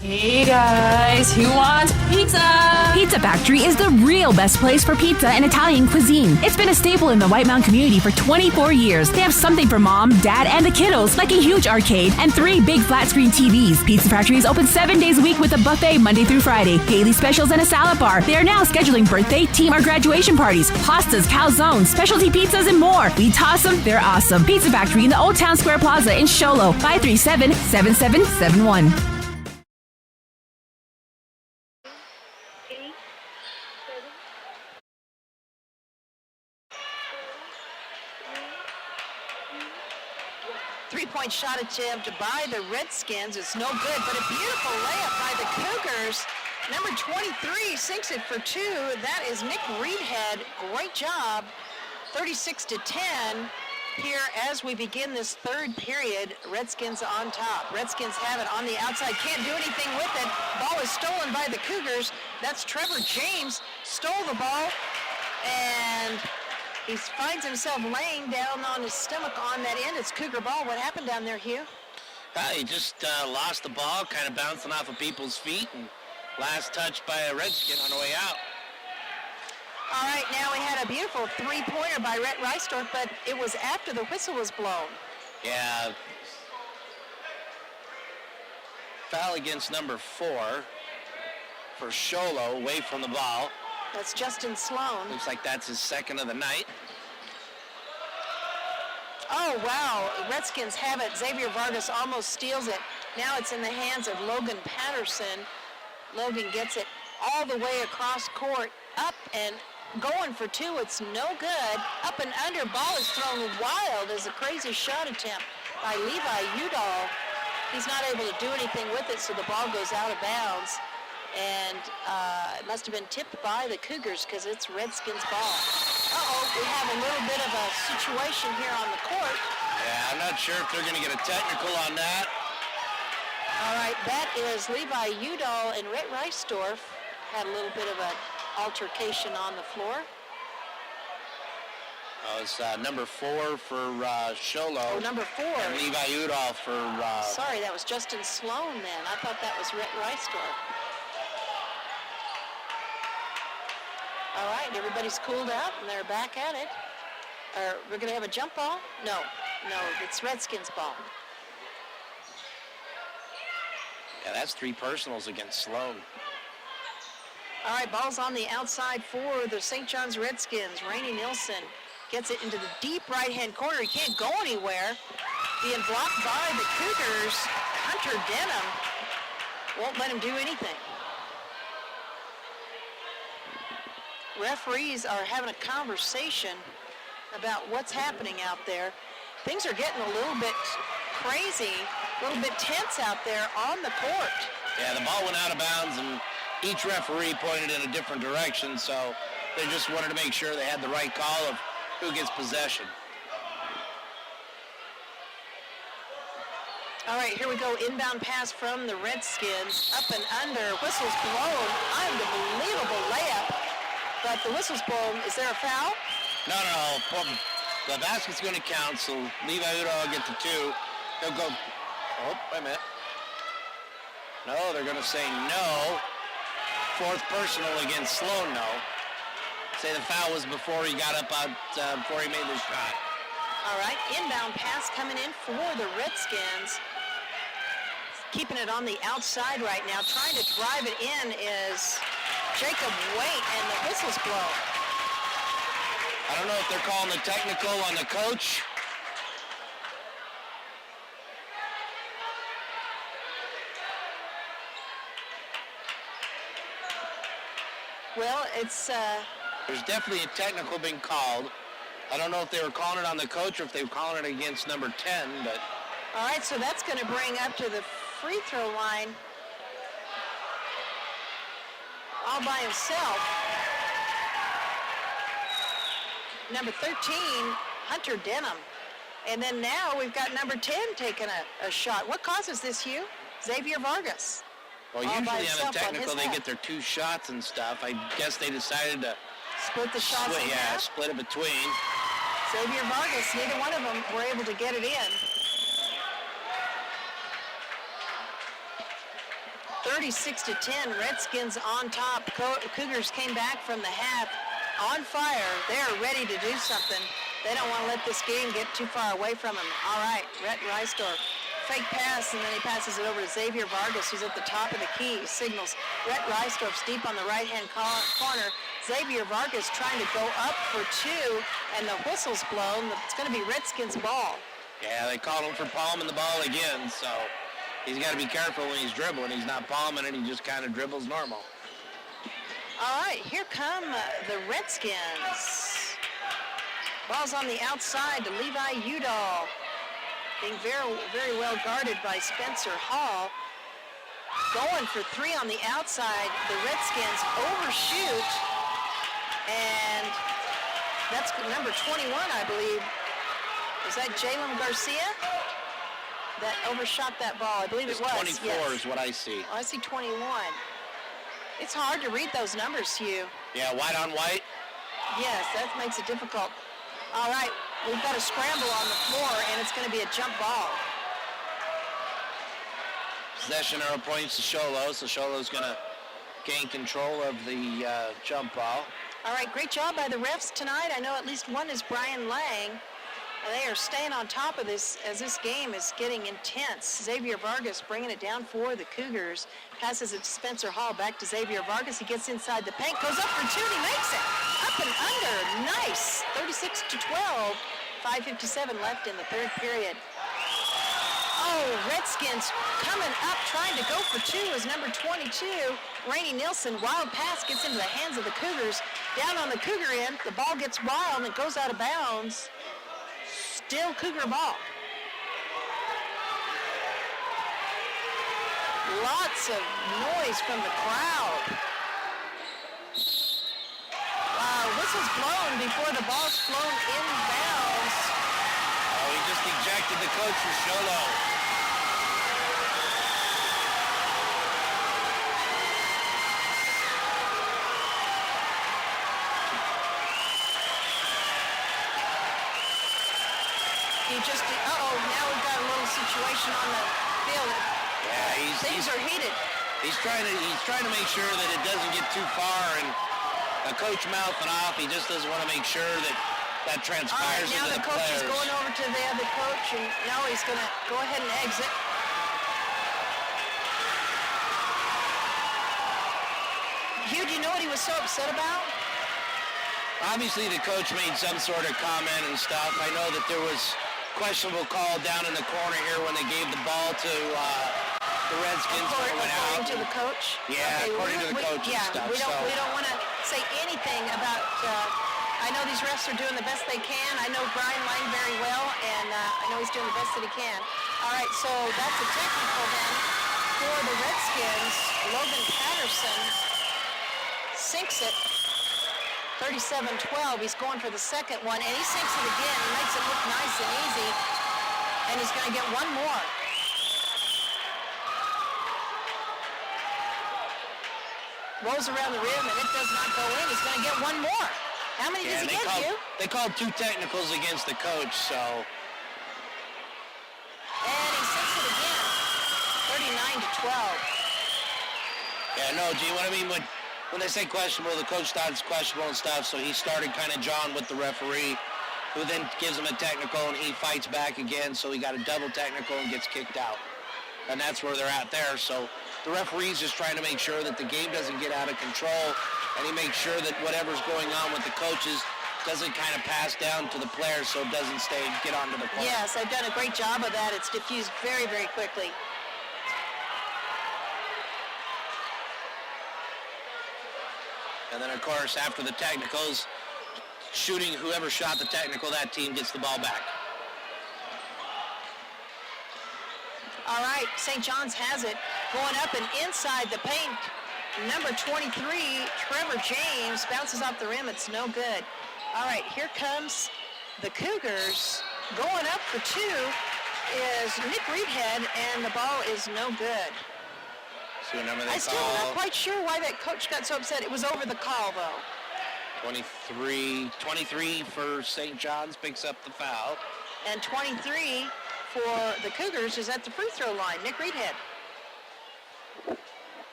Hey guys, who wants pizza? Pizza Factory is the real best place for pizza and Italian cuisine. It's been a staple in the White Mountain community for 24 years. They have something for mom, dad, and the kiddos, like a huge arcade and 3 big flat-screen TVs. Pizza Factory is open 7 days a week with a buffet Monday through Friday, daily specials, and a salad bar. They are now scheduling birthday, team, or graduation parties, pastas, calzones, specialty pizzas, and more. We toss them, they're awesome. Pizza Factory in the Old Town Square Plaza in Show Low, 537-7771. 3-point shot attempt by the Redskins. It's no good, but a beautiful layup by the Cougars. Number 23 sinks it for 2. That is Nick Reedhead. Great job. 36-10 here as we begin this third period. Redskins on top. Redskins have it on the outside. Can't do anything with it. Ball is stolen by the Cougars. That's Trevor James. Stole the ball, and he finds himself laying down on his stomach on that end. It's Cougar ball. What happened down there, Hugh? He just lost the ball, kind of bouncing off of people's feet, and last touch by a Redskin on the way out. All right, now we had a beautiful three-pointer by Rhett Reisdorf, but it was after the whistle was blown. Yeah. Foul against number 4 for Sholo, away from the ball. That's Justin Sloan. Looks like that's his second of the night. Oh, wow. Redskins have it. Xavier Vargas almost steals it. Now it's in the hands of Logan Patterson. Logan gets it all the way across court, up and going for 2. It's no good. Up and under. Ball is thrown wild as a crazy shot attempt by Levi Udall. He's not able to do anything with it, so the ball goes out of bounds. And it must have been tipped by the Cougars because it's Redskins ball. We have a little bit of a situation here on the court. Yeah, I'm not sure if they're going to get a technical on that. All right, that is Levi Udall and Rhett Reisdorf had a little bit of an altercation on the floor. It's number 4 for Sholo. Oh, number 4. And Levi Udall for... Sorry, that was Justin Sloan then. I thought that was Rhett Reisdorf. All right, everybody's cooled out, and they're back at it. We're going to have a jump ball? No, it's Redskins ball. Yeah, that's 3 personals against Sloan. All right, ball's on the outside for the St. John's Redskins. Rainey Nilsson gets it into the deep right-hand corner. He can't go anywhere. Being blocked by the Cougars. Hunter Denham won't let him do anything. Referees are having a conversation about what's happening out there. Things are getting a little bit crazy, a little bit tense out there on the court. Yeah, the ball went out of bounds, and each referee pointed in a different direction, so they just wanted to make sure they had the right call of who gets possession. All right, here we go. Inbound pass from the Redskins. Up and under. Whistle's blown. Unbelievable layup. But the whistle's blown. Is there a foul? No. The basket's going to count, so Levi Udall will get the 2. They'll go... Oh, wait a minute. No, they're going to say no. 4th personal against Sloan, no. Say the foul was before he got up out, before he made the shot. All right, inbound pass coming in for the Redskins. Keeping it on the outside right now. Trying to drive it in is Jacob Waite, and the whistles blow. I don't know if they're calling the technical on the coach. Well, it's... There's definitely a technical being called. I don't know if they were calling it on the coach or if they were calling it against number 10, but... All right, so that's going to bring up to the free throw line all by himself. Number 13, Hunter Denham. And then now we've got number 10 taking a shot. What causes this, Hugh? Xavier Vargas. Well, all usually by on a himself on technical, his they half. get their 2 shots and stuff. I guess they decided to Split the shots in half. split it between. Xavier Vargas, neither one of them were able to get it in. 36-10, Redskins on top. Cougars came back from the half on fire. They're ready to do something. They don't want to let this game get too far away from them. All right, Rhett Reisdorf. Fake pass, and then he passes it over to Xavier Vargas, who's at the top of the key. He signals Rhett Reisdorf's deep on the right-hand corner. Xavier Vargas trying to go up for 2, and the whistle's blown. It's going to be Redskins ball. Yeah, they called him for palming the ball again, so he's got to be careful when he's dribbling. He's not palming it, he just kind of dribbles normal. All right, here come the Redskins. Ball's on the outside to Levi Udall. Being very, very well guarded by Spencer Hall. Going for 3 on the outside. The Redskins overshoot. And that's number 21, I believe. Is that Jalen Garcia that overshot that ball? I believe it was. 24 yes. is what I see. Oh, I see 21. It's hard to read those numbers, Hugh. Yeah, white on white. Yes, that makes it difficult. All right, we've got a scramble on the floor, and it's going to be a jump ball. Possession arrow points to Sholo, so Sholo's going to gain control of the jump ball. All right, great job by the refs tonight. I know at least one is Brian Lang. They are staying on top of this as this game is getting intense. Xavier Vargas bringing it down for the Cougars. Passes it to Spencer Hall, back to Xavier Vargas. He gets inside the paint, goes up for 2, and he makes it. Up and under, nice. 36-12, 5:57 left in the third period. Oh, Redskins coming up, trying to go for 2 is number 22, Rainey Nilsson. Wild pass gets into the hands of the Cougars. Down on the Cougar end, the ball gets wild and it goes out of bounds. Still Cougar ball. Lots of noise from the crowd. Wow, whistle's blown before the ball's flown inbounds. Oh, he just ejected the coach for Sholo. Now we've got a little situation on the field. Yeah, Things are heated. He's trying to make sure that it doesn't get too far, and a coach mouthing off. He just doesn't want to make sure that transpires. All right, now into the coach players. is going over to the other coach, and now he's going to go ahead and exit. Hugh, do you know what he was so upset about? Obviously, the coach made some sort of comment and stuff. I know that there was questionable call down in the corner here when they gave the ball to the Redskins when it went out. According to the coach? Yeah, according to the coach and stuff. We don't want to say anything about, I know these refs are doing the best they can. I know Brian Lang very well, and I know he's doing the best that he can. All right, so that's a technical then for the Redskins. Logan Patterson sinks it. 37-12, he's going for the second one, and he sinks it again. He makes it look nice and easy, and he's going to get one more. Rolls around the rim, and it does not go in. He's going to get one more. How many does he get, Hugh? They called 2 technicals against the coach, so. And he sinks it again. 39-12. Yeah, no, G, what I mean, when they say questionable, the coach thought it's questionable and stuff, so he started kind of jawing with the referee, who then gives him a technical, and he fights back again, so he got a double technical and gets kicked out. And that's where they're at there, so the referee's just trying to make sure that the game doesn't get out of control, and he makes sure that whatever's going on with the coaches doesn't kind of pass down to the players so it doesn't get onto the court. Yes, they've done a great job of that. It's diffused very, very quickly. And then, of course, after the technicals, shooting whoever shot the technical, that team gets the ball back. All right, St. John's has it. Going up and inside the paint. Number 23, Trevor James, bounces off the rim. It's no good. All right, here comes the Cougars. Going up for two is Nick Reedhead, and the ball is no good. See what number they I'm still not quite sure why that coach got so upset. It was over the call, though. 23 for St. John's picks up the foul. And 23 for the Cougars is at the free throw line. Nick Reedhead.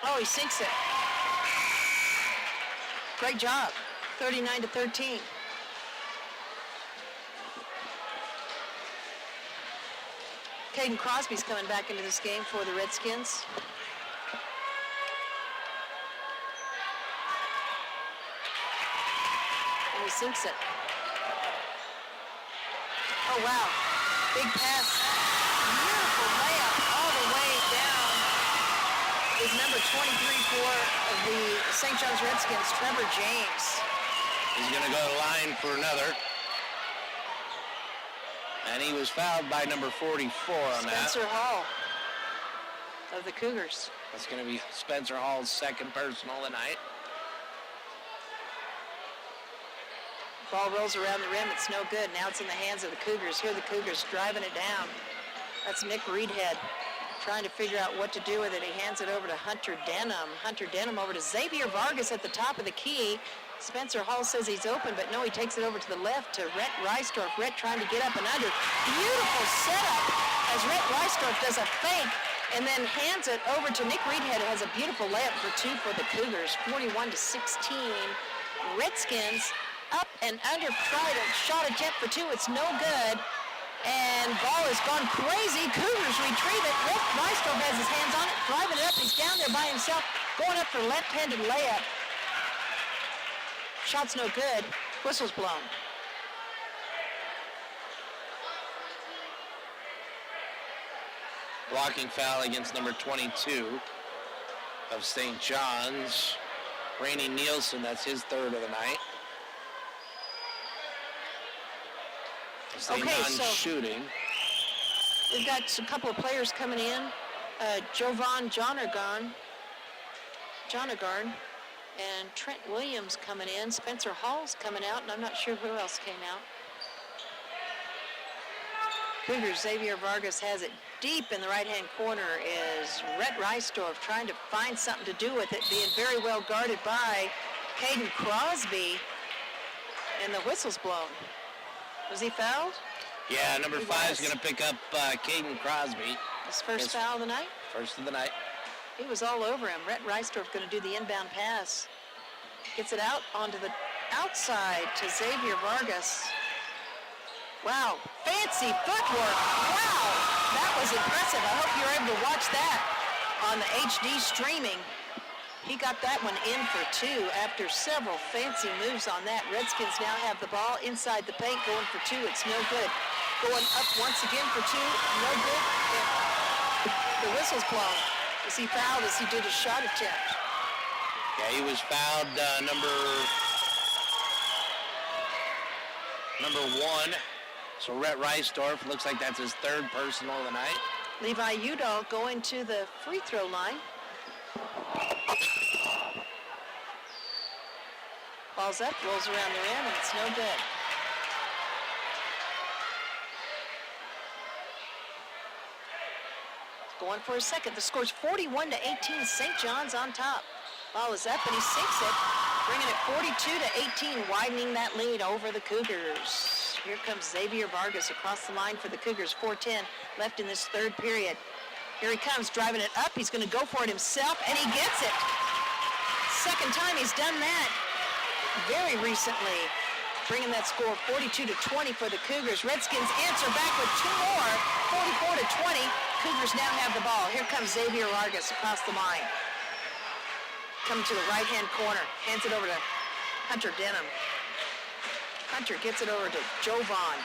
Oh, he sinks it. Great job. 39-13. Caden Crosby's coming back into this game for the Redskins. And he sinks it. Oh, wow. Big pass. Beautiful layup all the way down is number 23 for the St. John's Redskins, Trevor James. He's going to go to the line for another. And he was fouled by number 44 on that. Spencer Hall of the Cougars. That's going to be Spencer Hall's second personal tonight. Ball rolls around the rim. It's no good. Now it's in the hands of the Cougars. Here the Cougars driving it down. That's Nick Reedhead trying to figure out what to do with it. He hands it over to Hunter Denham. Hunter Denham over to Xavier Vargas at the top of the key. Spencer Hall says he's open, but no, he takes it over to the left to Rhett Reisdorf. Rhett trying to get up and under. Beautiful setup as Rhett Reisdorf does a fake and then hands it over to Nick Reedhead, who has a beautiful layup for two for the Cougars, 41-16. Redskins up and under, tried a shot attempt for two. It's no good. And ball has gone crazy. Cougars retrieve it. Rhett Reisdorf has his hands on it, driving it up. He's down there by himself, going up for left-handed layup. Shot's no good. Whistle's blown. Blocking foul against number 22 of St. John's. Rainey Nielsen, that's his third of the night. St. John's shooting. We've got a couple of players coming in. Jovan Jonagarn and Trent Williams coming in. Spencer Hall's coming out, and I'm not sure who else came out. Cougars, Xavier Vargas has it deep in the right-hand corner is Rhett Reisdorf trying to find something to do with it, being very well guarded by Caden Crosby, and the whistle's blown. Was he fouled? Yeah, number 5 is going to pick up Caden Crosby. His first foul of the night? First of the night. He was all over him. Rhett Reisdorf going to do the inbound pass. Gets it out onto the outside to Xavier Vargas. Wow, fancy footwork. Wow, that was impressive. I hope you're able to watch that on the HD streaming. He got that one in for two after several fancy moves on that. Redskins now have the ball inside the paint, going for two. It's no good. Going up once again for two, no good. And the whistle's blown. Is he fouled as he did a shot attempt? Yeah, he was fouled number 1. So Rhett Reisdorf, looks like that's his third personal of the night. Levi Udall going to the free throw line. Ball's up, rolls around the rim, and it's no good. Going for a second. The score's 41-18. St. John's on top. Ball is up, and he sinks it, bringing it 42-18, widening that lead over the Cougars. Here comes Xavier Vargas across the line for the Cougars. 4:10 left in this third period. Here he comes, driving it up. He's going to go for it himself, and he gets it. Second time he's done that very recently, bringing that score 42-20 for the Cougars. Redskins answer back with two more, 44-20. Cougars now have the ball. Here comes Xavier Vargas across the line. Coming to the right-hand corner. Hands it over to Hunter Denham. Hunter gets it over to Jovan.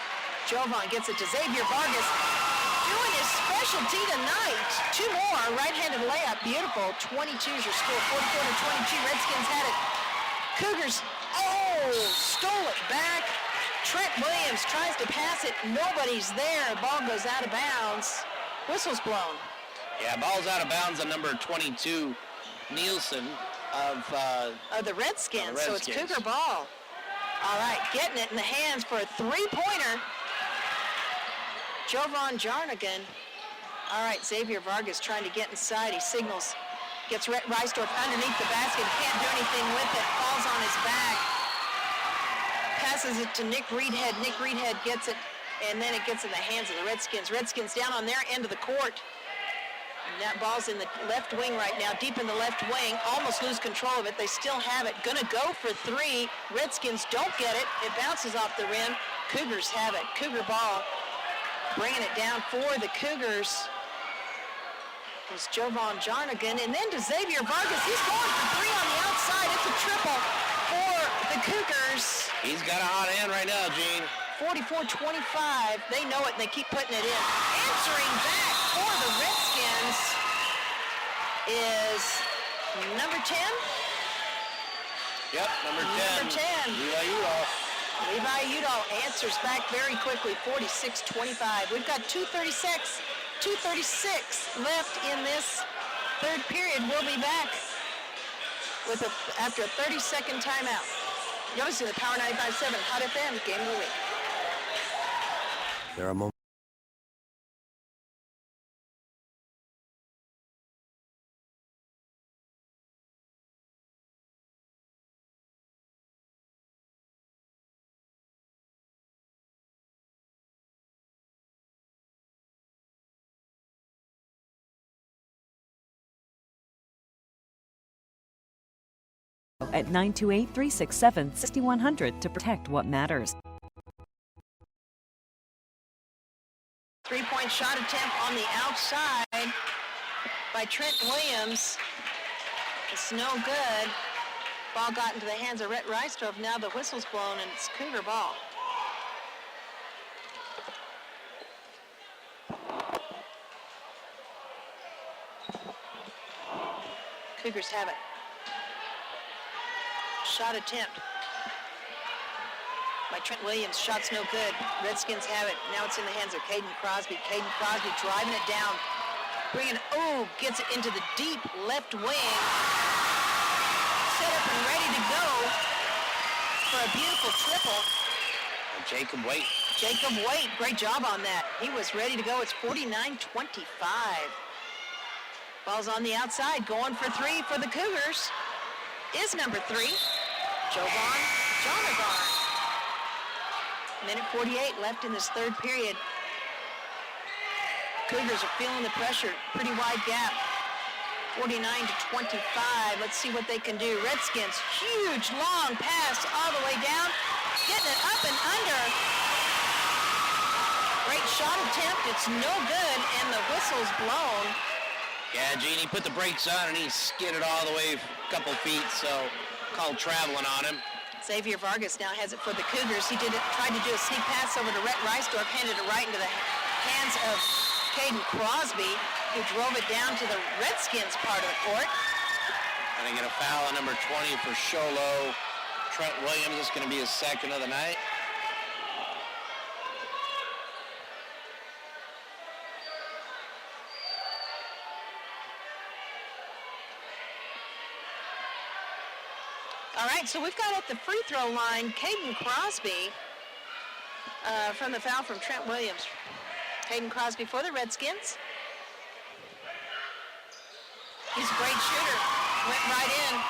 Jovan gets it to Xavier Vargas. Doing his specialty tonight. 2 more. Right-handed layup. Beautiful. 22 is your score. 44-22. Redskins had it. Cougars, stole it back. Trent Williams tries to pass it. Nobody's there. Ball goes out of bounds. Whistle's blown. Yeah, ball's out of bounds on number 22, Nielsen of the Redskins. So it's Redskins. Cougar ball. All right, getting it in the hands for a 3-pointer. Jovan Jarnigan. All right, Xavier Vargas trying to get inside. He signals. Gets Reisdorf underneath the basket. Can't do anything with it. Falls on his back. Passes it to Nick Reedhead. Nick Reedhead gets it, and then it gets in the hands of the Redskins. Redskins down on their end of the court. And that ball's in the left wing right now, deep in the left wing. Almost lose control of it. They still have it. Gonna go for 3. Redskins don't get it. It bounces off the rim. Cougars have it. Cougar ball. Bringing it down for the Cougars. Was Jovan Jarnigan, and then to Xavier Vargas. He's going for 3 on the outside. It's a triple for the Cougars. He's got a hot hand right now, Gene. 44-25. They know it, and they keep putting it in. Answering back for the Redskins is number 10. Yep, number 10. Number 10. Levi Udall. Levi Udall answers back very quickly, 46-25. We've got 2:36 left in this third period. We'll be back with after a 30-second timeout. You're listening to Power 95.7 Hot FM Game of the Week. There are moments. At 928-367-6100 to protect what matters. 3-point shot attempt on the outside by Trent Williams. It's no good. Ball got into the hands of Rhett Reisdorf. Now the whistle's blown and it's Cougar ball. Cougars have it. Shot attempt by Trent Williams. Shot's no good. Redskins have it. Now it's in the hands of Caden Crosby. Caden Crosby driving it down. Gets it into the deep left wing. Set up and ready to go for a beautiful triple. Jacob Waite. Jacob Waite, great job on that. He was ready to go. It's 49-25. Ball's on the outside. Going for 3 for the Cougars is number 3, Jovan Jarnigan. Minute 48 left in this third period. Cougars are feeling the pressure. Pretty wide gap. 49-25. Let's see what they can do. Redskins, huge long pass all the way down. Getting it up and under. Great shot attempt. It's no good, and the whistle's blown. Yeah, Gene, he put the brakes on and he skidded all the way a couple feet, so called traveling on him. Xavier Vargas now has it for the Cougars. He tried to do a sneak pass over to Rhett Reisdorf, handed it right into the hands of Caden Crosby, who drove it down to the Redskins part of the court. And they get a foul on number 20 for Sholo. Trent Williams is going to be his second of the night. All right, so we've got at the free throw line Caden Crosby from the foul from Trent Williams. Caden Crosby for the Redskins. He's a great shooter. Went right in.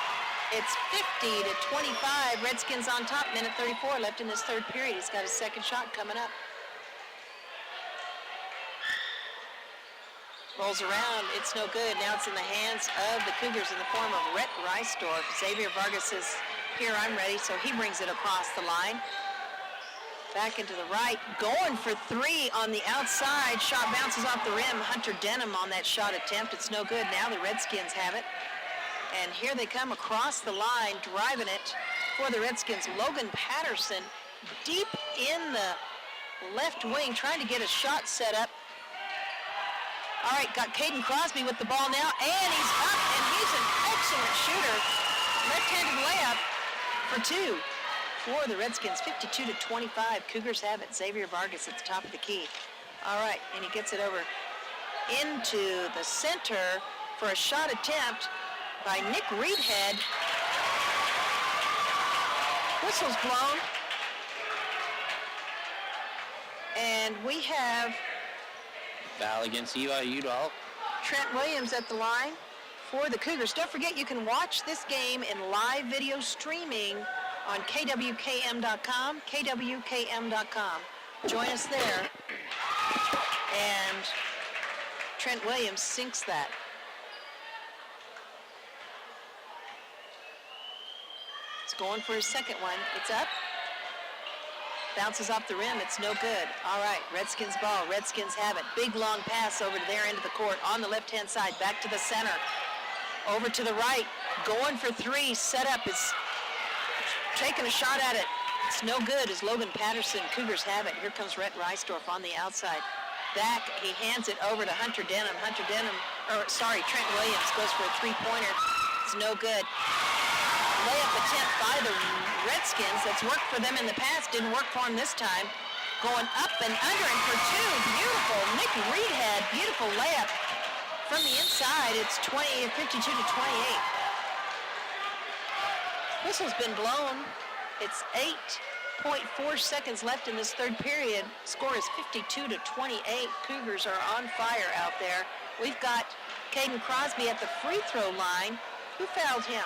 It's 50-25. Redskins on top. Minute 34 left in this third period. He's got his second shot coming up. Rolls around. It's no good. Now it's in the hands of the Cougars in the form of Rhett Reisdorf. Xavier Vargas says, here, I'm ready, so he brings it across the line. Back into the right, going for three on the outside. Shot bounces off the rim. Hunter Denham on that shot attempt. It's no good. Now the Redskins have it. And here they come across the line, driving it for the Redskins. Logan Patterson deep in the left wing, trying to get a shot set up. All right, got Caden Crosby with the ball now, and he's up, and he's an excellent shooter. Left-handed layup for two for the Redskins, 52-25. Cougars have it. Xavier Vargas at the top of the key. All right, and he gets it over into the center for a shot attempt by Nick Reedhead. Whistle's blown. And we have Foul against Eli Udall. Trent Williams at the line for the Cougars. Don't forget, you can watch this game in live video streaming on KWKM.com, KWKM.com. Join us there. And Trent Williams sinks that. It's going for his second one. It's up. Bounces off the rim. It's no good. All right, Redskins ball. Redskins have it. Big long pass over to their end of the court on the left-hand side. Back to the center. Over to the right. Going for three. Set up is taking a shot at it. It's no good as Logan Patterson. Cougars have it. Here comes Rhett Reisdorf on the outside. Back. He hands it over to Hunter Denham. Trent Williams goes for a three-pointer. It's no good. Layup attempt by the Redskins that's worked for them in the past, didn't work for them this time. Going up and under and for two. Beautiful. Nick Reedhead, beautiful layup from the inside. It's 52-28. Whistle's been blown. It's 8.4 seconds left in this third period. Score is 52-28. Cougars are on fire out there. We've got Caden Crosby at the free throw line. Who fouled him?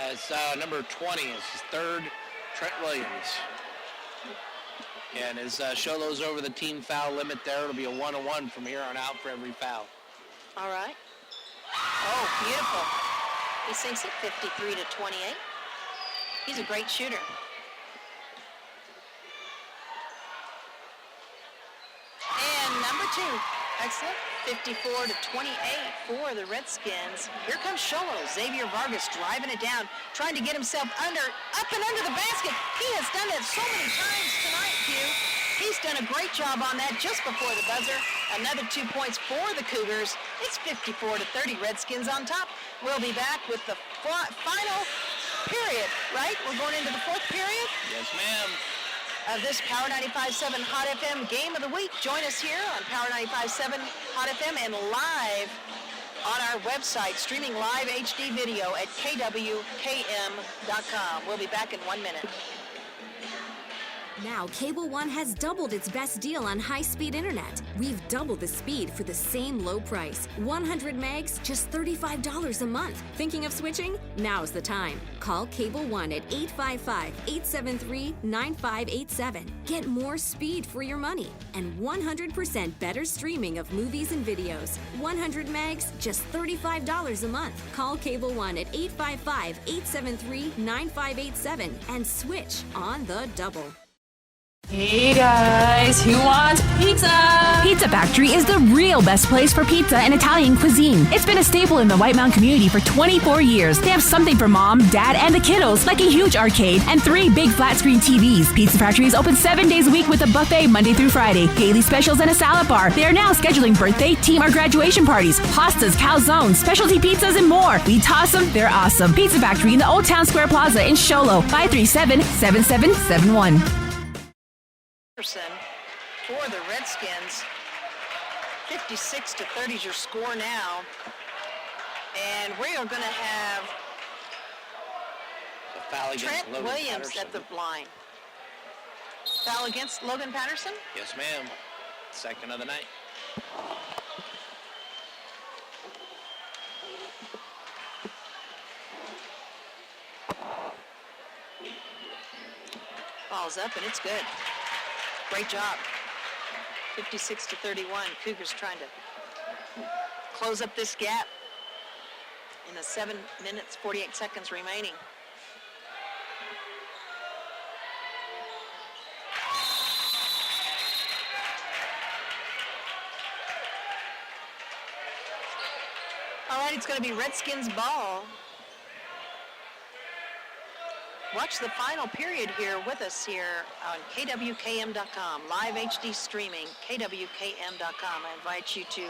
It's number 20. It's his third, Trent Williams. And as Sholo's over the team foul limit there, it'll be a 1-on-1 from here on out for every foul. All right. Oh, beautiful. He sinks it 53-28. He's a great shooter. And number two. Excellent. 54-28 for the Redskins. Here comes Sholo. Xavier Vargas driving it down, trying to get himself up and under the basket. He has done that so many times tonight, Hugh. He's done a great job on that just before the buzzer. Another 2 points for the Cougars. It's 54-30. Redskins on top. We'll be back with the final period, right? We're going into the fourth period? Yes, ma'am. Of this Power 95.7 Hot FM Game of the Week. Join us here on Power 95.7 Hot FM and live on our website, streaming live HD video at KWKM.com. We'll be back in 1 minute. Now, Cable One has doubled its best deal on high-speed internet. We've doubled the speed for the same low price. 100 megs, just $35 a month. Thinking of switching? Now's the time. Call Cable One at 855-873-9587. Get more speed for your money and 100% better streaming of movies and videos. 100 megs, just $35 a month. Call Cable One at 855-873-9587 and switch on the double. Hey guys, who wants pizza? Pizza Factory is the real best place for pizza and Italian cuisine. It's been a staple in the White Mountain community for 24 years. They have something for mom, dad, and the kiddos, like a huge arcade and 3 big flat screen TVs. Pizza Factory is open 7 days a week with a buffet Monday through Friday, daily specials, and a salad bar. They are now scheduling birthday, team, or graduation parties, pastas, calzones, specialty pizzas, and more. We toss them, they're awesome. Pizza Factory in the Old Town Square Plaza in Sholo, 537-7771. For the Redskins, 56-30 is your score now, and we are going to have The foul against Trent Logan Williams Patterson. at the line. Foul against Logan Patterson? Yes, ma'am. Second of the night. Ball's up, and it's good. Great job. 56-31. Cougars trying to close up this gap in the 7 minutes, 48 seconds remaining. right, it's going to be Redskins ball. Watch the final period here with us here on KWKM.com, live HD streaming, KWKM.com. I invite you to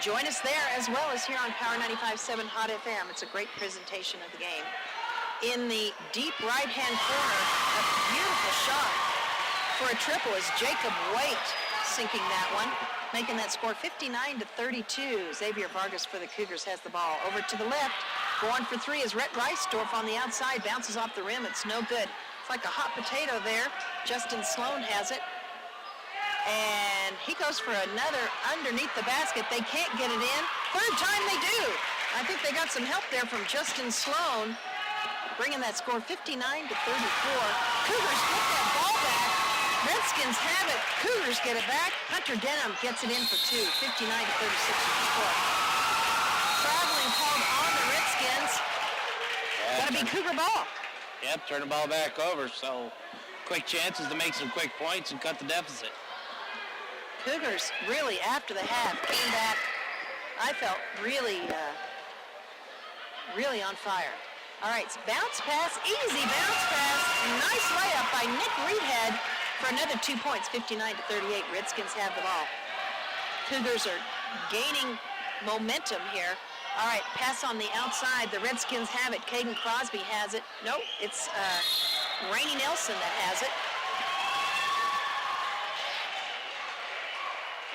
join us there as well as here on Power 95.7 Hot FM. It's a great presentation of the game. In the deep right-hand corner, a beautiful shot for a triple is Jacob Waite sinking that one, making that score 59-32. Xavier Vargas for the Cougars has the ball. Over to the left, going for three is Rhett Reisdorf on the outside, bounces off the rim. It's no good. It's like a hot potato there. Justin Sloan has it. And he goes for another underneath the basket. They can't get it in. Third time they do. I think they got some help there from Justin Sloan, bringing that score 59-34. Cougars get that ball back. Redskins have it. Cougars get it back. Hunter Denham gets it in for two. 59-36 the score. Traveling called on the Redskins. Gonna be Cougar ball. Yep, turn the ball back over. So quick chances to make some quick points and cut the deficit. Cougars really, after the half, came back. I felt really on fire. All right, bounce pass, easy bounce pass. Nice layup by Nick Reedhead for another 2 points, 59-38. Redskins have the ball. Cougars are gaining momentum here. All right, pass on the outside. The Redskins have it. Caden Crosby has it. Nope, it's Rainey Nelson that has it.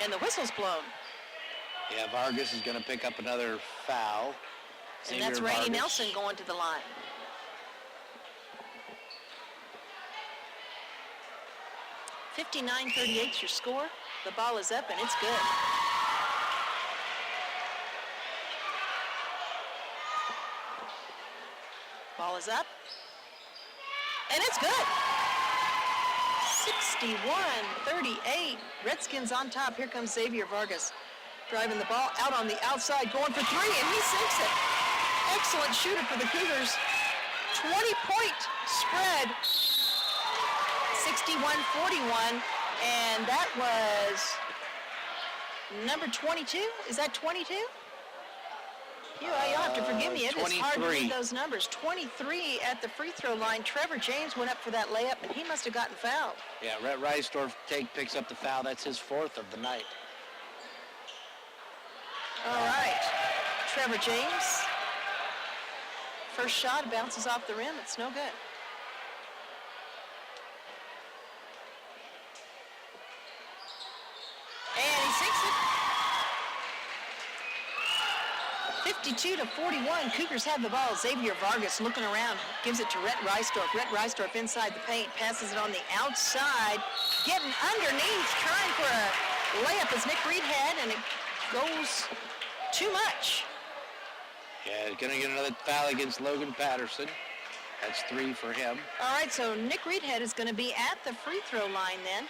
And the whistle's blown. Yeah, Vargas is going to pick up another foul. And that's Rainey Nelson going to the line. $59-38 your score. The ball is up and it's good. Ball is up. And it's good. 61-38. Redskins on top. Here comes Xavier Vargas. Driving the ball out on the outside, going for three, and he sinks it. Excellent shooter for the Cougars. 20-point spread. 61-41. And that was number 22. Is that 22? You'll have to forgive me. It is hard to read those numbers. 23 at the free throw line. Trevor James went up for that layup, and he must have gotten fouled. Yeah, Rhett Reisdorf picks up the foul. That's his fourth of the night. All right. Trevor James. First shot bounces off the rim. It's no good. And he sinks it. 52-41. Cougars have the ball. Xavier Vargas looking around, gives it to Rhett Reisdorf. Rhett Reisdorf inside the paint, passes it on the outside, getting underneath, trying for a layup as Nick Reedhead, and it goes too much. Yeah, going to get another foul against Logan Patterson. That's three for him. All right, so Nick Reedhead is going to be at the free throw line then.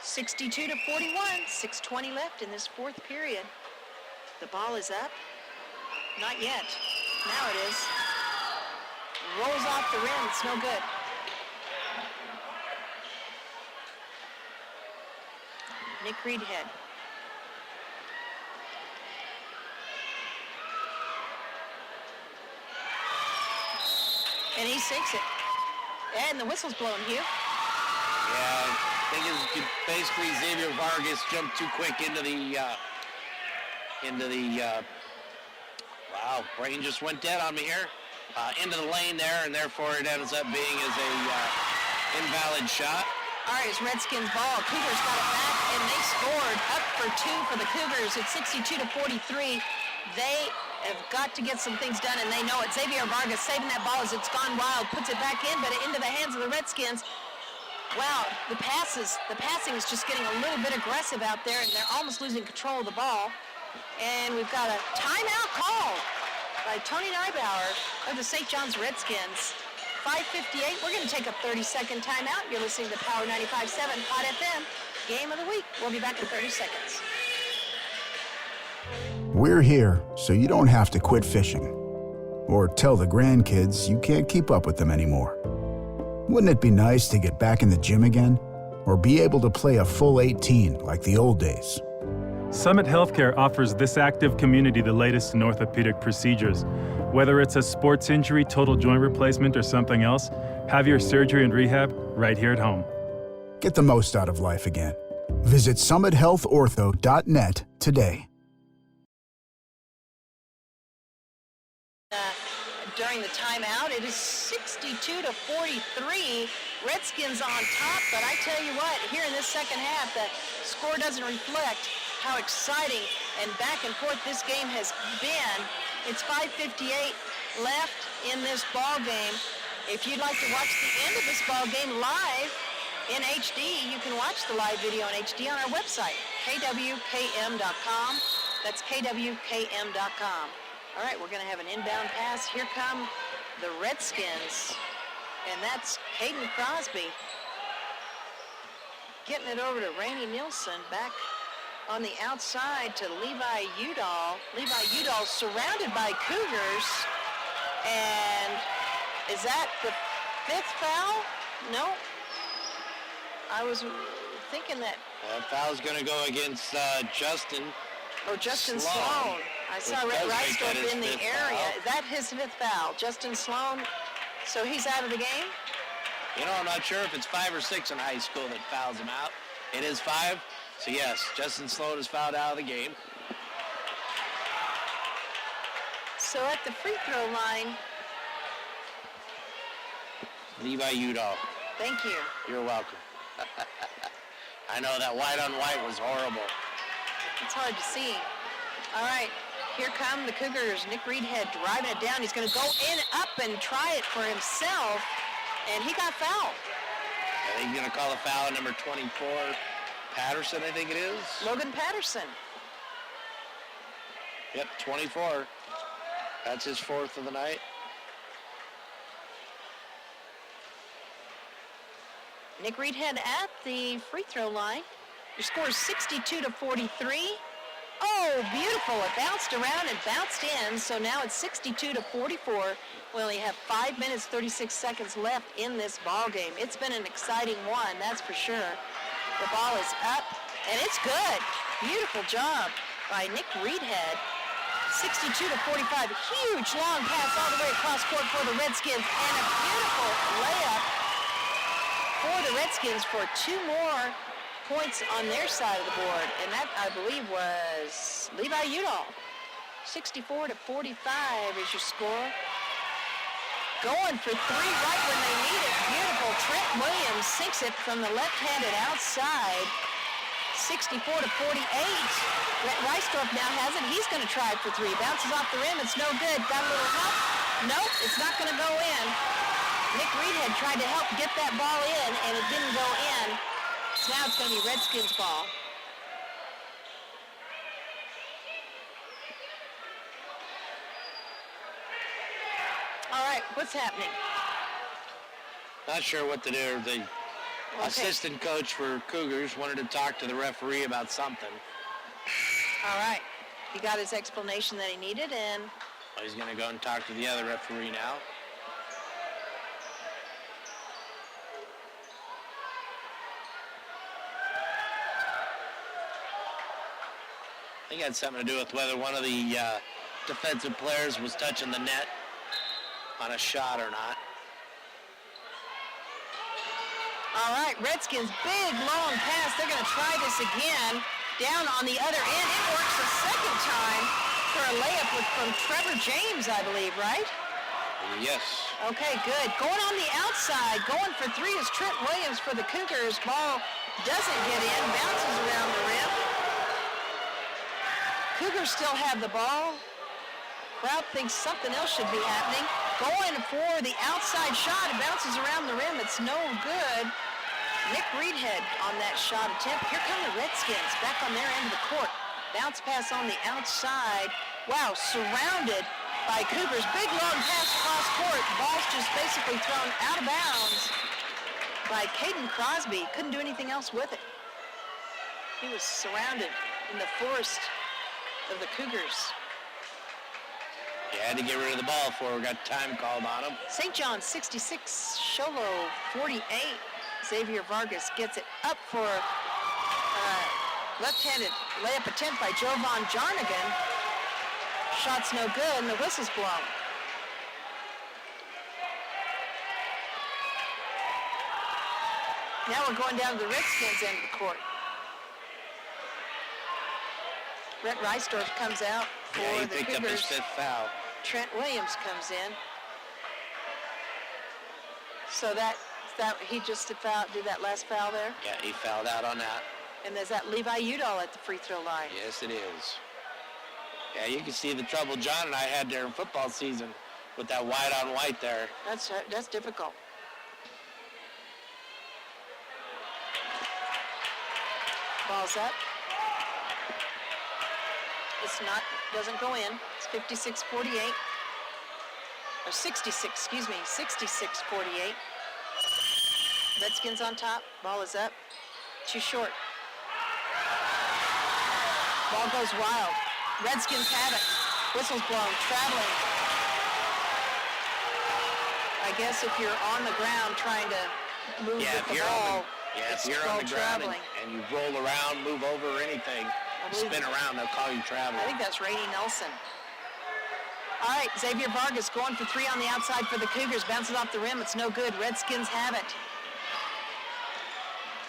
62-41, 6:20 left in this fourth period. The ball is up. Not yet. Now it is. Rolls off the rim. It's no good. Nick Reedhead. And he sinks it. And the whistle's blown, Hugh. Yeah, I think it's basically Xavier Vargas jumped too quick into the wow, brain just went dead on me here. Into the lane there, and therefore it ends up being as a invalid shot. All right, it's Redskins ball. Cougars got it back, and they scored up for two for the Cougars. It's 62-43. They have got to get some things done, and they know it. Xavier Vargas saving that ball as it's gone wild, puts it back in, but into the hands of the Redskins. Wow, the passing is just getting a little bit aggressive out there, and they're almost losing control of the ball. And we've got a timeout call by Tony Neibauer of the St. John's Redskins. 5:58. We're going to take a 30-second timeout. You're listening to Power 95.7 Hot FM. Game of the week. We'll be back in 30 seconds. We're here so you don't have to quit fishing or tell the grandkids you can't keep up with them anymore. Wouldn't it be nice to get back in the gym again or be able to play a full 18 like the old days? Summit Healthcare offers this active community the latest in orthopedic procedures. Whether it's a sports injury, total joint replacement, or something else, have your surgery and rehab right here at home. Get the most out of life again. Visit summithealthortho.net today. During the timeout, it is 62-43. Redskins on top, but I tell you what, here in this second half, the score doesn't reflect how exciting and back and forth this game has been. It's 5:58 left in this ball game. If you'd like to watch the end of this ball game live in HD, you can watch the live video in HD on our website, kwkm.com. That's kwkm.com. All right, we're going to have an inbound pass. Here come the Redskins, and that's Caden Crosby getting it over to Rainey Nielsen, back on the outside to Levi Udall. Levi Udall surrounded by Cougars, and is that the fifth foul? No. I was thinking that. That foul's going to go against Justin. Oh, Justin Sloan. I saw Reisdorf in the area. Foul. Is that his fifth foul? Justin Sloan, so he's out of the game? You know, I'm not sure if it's 5 or 6 in high school that fouls him out. It is 5, so yes, Justin Sloan is fouled out of the game. So at the free throw line. Levi Udall. Thank you. You're welcome. I know that white on white was horrible. It's hard to see. All right, here come the Cougars. Nick Reedhead driving it down. He's going to go in, up, and try it for himself, and he got fouled. I think he's going to call a foul on number 24, Patterson, I think it is. Logan Patterson. Yep, 24. That's his 4th of the night. Nick Reedhead at the free throw line. Your score is 62-43. Oh, beautiful. It bounced around and bounced in, so now it's 62-44. We only have 5 minutes, 36 seconds left in this ball game. It's been an exciting one, that's for sure. The ball is up, and it's good. Beautiful job by Nick Reedhead. 62-45. Huge long pass all the way across court for the Redskins, and a beautiful layup for the Redskins for 2 more points on their side of the board, and that, I believe, was Levi Udall. 64-45 is your score. Going for 3 right when they need it. Beautiful. Trent Williams sinks it from the left-handed outside. 64-48. Reisdorf now has it. He's going to try it for 3. Bounces off the rim. It's no good. Got a little help. Nope, it's not going to go in. Nick Reedhead tried to help get that ball in, and it didn't go in. So now it's going to be Redskins ball. All right, what's happening? Not sure what to do. The assistant coach for Cougars wanted to talk to the referee about something. All right. He got his explanation that he needed, and Well, he's going to go and talk to the other referee now. I think it had something to do with whether one of the defensive players was touching the net on a shot or not. all right, Redskins, big long pass. They're going to try this again. Down on the other end. It works a second time for a layup from Trevor James, I believe, right? Yes. Okay, good. Going on the outside, going for 3 is Trent Williams for the Cougars. Ball doesn't get in, bounces around the rim. Cougars still have the ball. Crowd thinks something else should be happening. Going for the outside shot. It bounces around the rim. It's no good. Nick Reedhead on that shot attempt. Here come the Redskins back on their end of the court. Bounce pass on the outside. Wow, surrounded by Cougars. Big long pass across court. Ball's just basically thrown out of bounds by Caden Crosby. Couldn't do anything else with it. He was surrounded in the forest of the Cougars. You had to get rid of the ball before we got time called on him. St. John's 66, Sholo 48. Xavier Vargas gets it up for Left-handed layup attempt by Jovan Jarnigan. Shot's no good, and the whistle's blown. Now we're going down to the Redskins end of the court. Brett Reisdorf comes out for Yeah, he the picked up Cougars. his 5th foul. Trent Williams comes in. So that he just did that last foul there. Yeah, he fouled out on that. And there's that Levi Udall at the free throw line. Yes, it is. Yeah, you can see the trouble John and I had during football season with that white on white there. That's difficult. Ball's up. Doesn't go in. It's 56-48. Or 66, excuse me, 66-48. Redskins on top. Ball is up. Too short. Ball goes wild. Redskins have it. Whistle's blown. Traveling. I guess if you're on the ground trying to move with the ball, if you're on the ground and you roll around, move over or anything, spin around, they'll call you traveling. I think that's Rainey Nelson. All right, Xavier Vargas going for 3 on the outside for the Cougars. Bounces off the rim. It's no good. Redskins have it.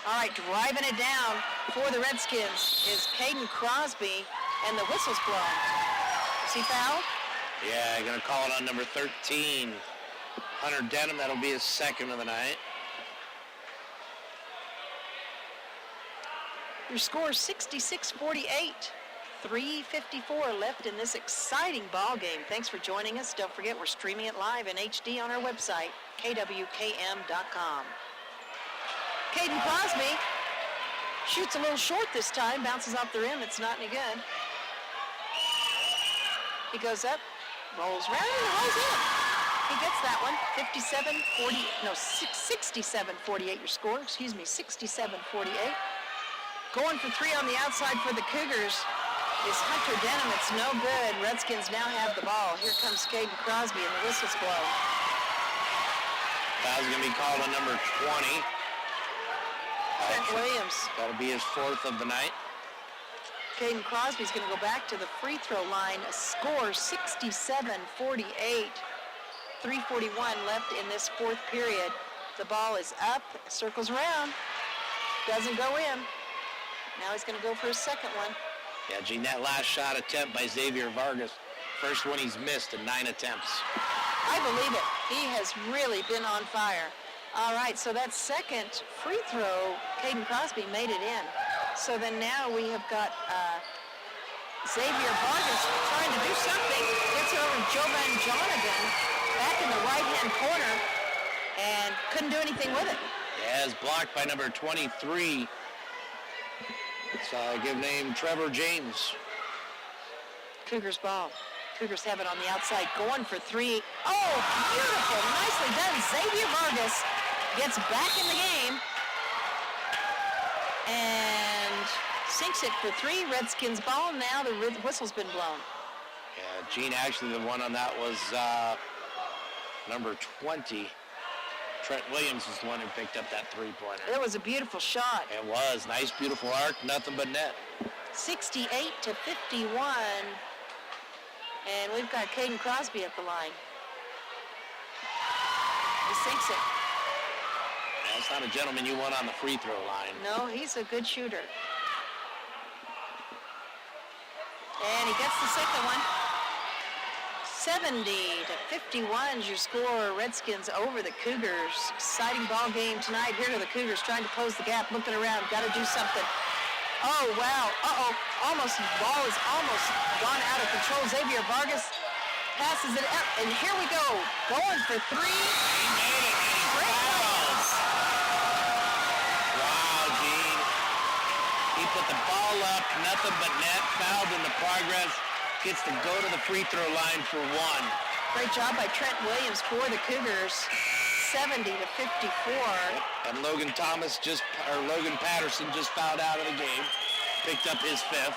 All right, driving it down for the Redskins is Caden Crosby, and the whistle's blown. Is he fouled? Yeah, going to call it on number 13, Hunter Denham. That'll be his 2nd of the night. Your score is 66-48. 3:54 left in this exciting ball game. Thanks for joining us. Don't forget, we're streaming it live in HD on our website, kwkm.com. Caden Crosby shoots a little short this time, bounces off the rim. It's not any good. He goes up, rolls around, and rolls in. He gets that one. 67-48 your score. Excuse me, 67-48. Going for 3 on the outside for the Cougars is Hunter Denham. It's no good. Redskins now have the ball. Here comes Caden Crosby, and the whistle's blown. Foul's going to be called on number 20. Trent Williams. That'll be his 4th of the night. Caden Crosby's going to go back to the free throw line. A score 67-48. 3:41 left in this 4th period. The ball is up, circles around, doesn't go in. Now he's going to go for his 2nd one. Yeah, Gene, that last shot attempt by Xavier Vargas, first one he's missed in 9 attempts. I believe it. He has really been on fire. All right, so that 2nd free throw, Caden Crosby made it in. So then now we have got Xavier Vargas trying to do something. Gets it over to Jovan Jarnigan, back in the right-hand corner, and couldn't do anything with it. Yeah, it's blocked by number 23. It's a give name Trevor James. Cougars ball. Cougars have it on the outside, going for 3. Oh, beautiful, nicely done. Xavier Vargas gets back in the game and sinks it for 3. Redskins ball. Now the whistle's been blown. Yeah, Gene, actually the one on that was number 20. Trent Williams is the one who picked up that 3-pointer. It was a beautiful shot. It was. Nice, beautiful arc, nothing but net. 68-51. And we've got Caden Crosby at the line. He sinks it. That's not a gentleman you want on the free throw line. No, he's a good shooter. And he gets the 2nd one. 70-51 is your score. Redskins over the Cougars. Exciting ball game tonight. Here are the Cougars trying to close the gap, looking around. Got to do something. Oh, wow. Uh-oh. Ball is almost gone out of control. Xavier Vargas passes it up, and here we go. Going for 3. Wow, Gene. He put the ball up, nothing but net, fouled in the progress. Gets to go to the free throw line for 1. Great job by Trent Williams for the Cougars. 70-54. And Logan Patterson just fouled out of the game. Picked up his 5th.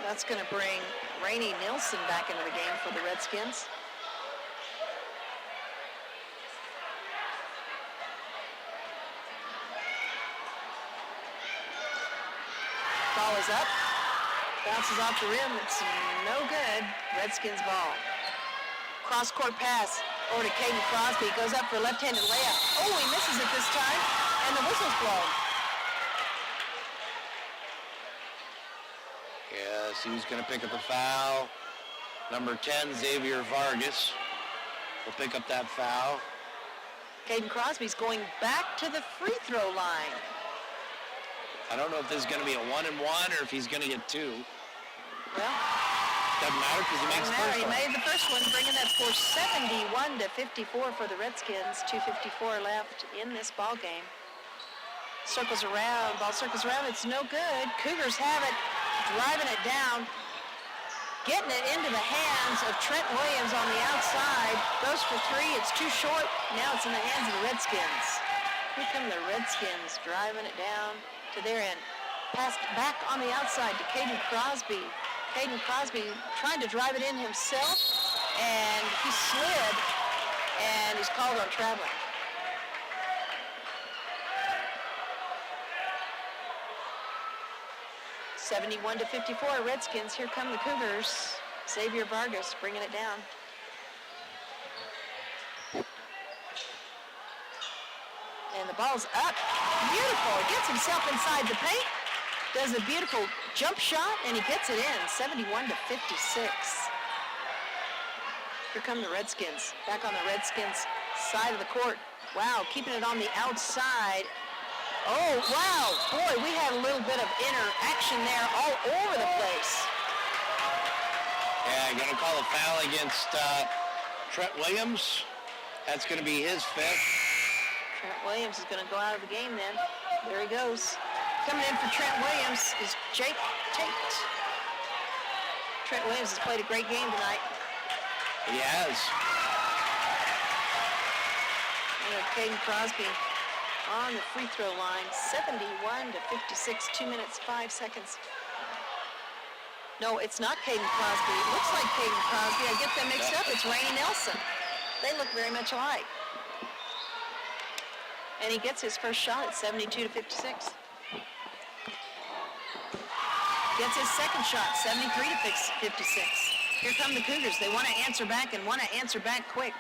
That's going to bring Rainey Nilsson back into the game for the Redskins. Ball is up. Bounces off the rim. It's no good. Redskins ball. Cross-court pass over to Caden Crosby. Goes up for a left-handed layup. Oh, he misses it this time, and the whistle's blown. Yes, he's going to pick up the foul. Number 10, Xavier Vargas, will pick up that foul. Caden Crosby's going back to the free throw line. I don't know if this is going to be a 1-and-1 or if he's going to get 2. Well, doesn't matter because he makes the first he one. made the first one, bringing that score 71-54 for the Redskins. 2:54 left in this ball game. Circles around, ball circles around. It's no good. Cougars have it, driving it down, getting it into the hands of Trent Williams on the outside. Goes for three. It's too short. Now it's in the hands of the Redskins. Here come the Redskins driving it down to their end. Passed back on the outside to Caden Crosby. Caden Crosby trying to drive it in himself, and he slid, and he's called on traveling. (71-54) Redskins. Here come the Cougars. Xavier Vargas bringing it down. And the ball's up. Beautiful. Gets himself inside the paint. Does a beautiful jump shot, and he gets it in. 71-56. Here come the Redskins. Back on the Redskins side of the court. Wow, keeping it on the outside. Oh, wow. Boy, we had a little bit of interaction there all over the place. Yeah, going to call a foul against Trent Williams. That's going to be his fifth. Trent Williams is going to go out of the game then. There he goes. Coming in for Trent Williams is Jake Tate. Trent Williams has played a great game tonight. He has. And Caden Crosby on the free throw line. 71-56, 2 minutes, 5 seconds. No, it's not Caden Crosby. It looks like Caden Crosby. I get them mixed up. It's Rainey Nelson. They look very much alike. And he gets his first shot at 72-56. Gets his second shot, 73-56. Here come the Cougars. They want to answer back and want to answer back quick.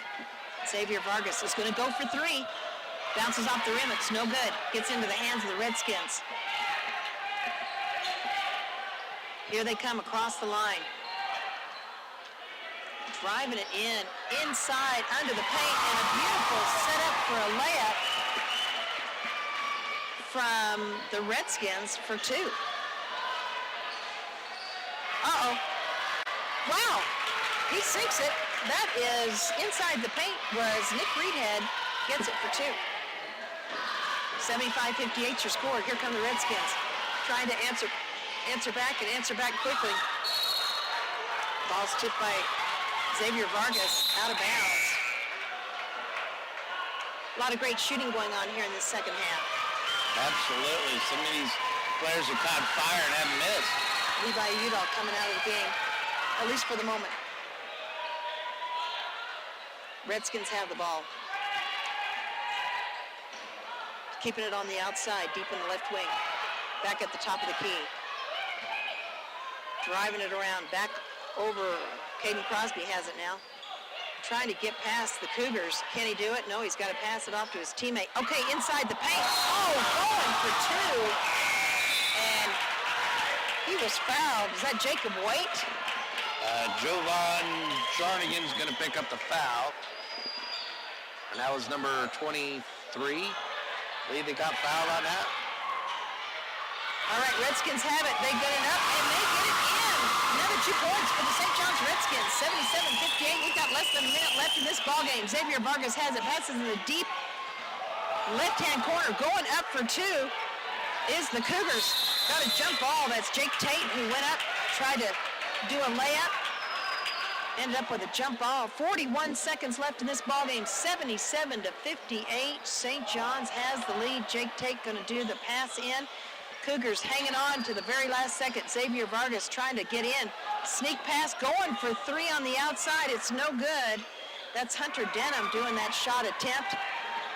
Xavier Vargas is going to go for three. Bounces off the rim. It's no good. Gets into the hands of the Redskins. Here they come across the line. Driving it in, inside, under the paint, and a beautiful setup for a layup from the Redskins for two. Uh-oh. Wow. He sinks it. That is inside the paint was Nick Reedhead. Gets it for two. 75-58 your score. Here come the Redskins. Trying to answer back and answer back quickly. Ball's tipped by Xavier Vargas out of bounds. A lot of great shooting going on here in the second half. Absolutely. Some of these players have caught fire and haven't missed. Levi Udall coming out of the game, at least for the moment. Redskins have the ball. Keeping it on the outside, deep in the left wing. Back at the top of the key. Driving it around, back over. Caden Crosby has it now. Trying to get past the Cougars. Can he do it? No, he's got to pass it off to his teammate. Okay, inside the paint. Oh, going for two. And he was fouled. Is that Jacob Waite? Jovan Jarnigan's going to pick up the foul. And that was number 23. I believe they got fouled on that. All right, Redskins have it. They get it up, and they get it in. Another 2 points for the St. John's Redskins. 77-58. We've got less than a minute left in this ballgame. Xavier Vargas has it. Passes in the deep left-hand corner. Going up for two is the Cougars. Got a jump ball. That's Jake Tate, who went up, tried to do a layup. Ended up with a jump ball. 41 seconds left in this ballgame. 77-58. St. John's has the lead. Jake Tate going to do the pass in. Cougars hanging on to the very last second. Xavier Vargas trying to get in. Sneak pass going for three on the outside. It's no good. That's Hunter Denham doing that shot attempt.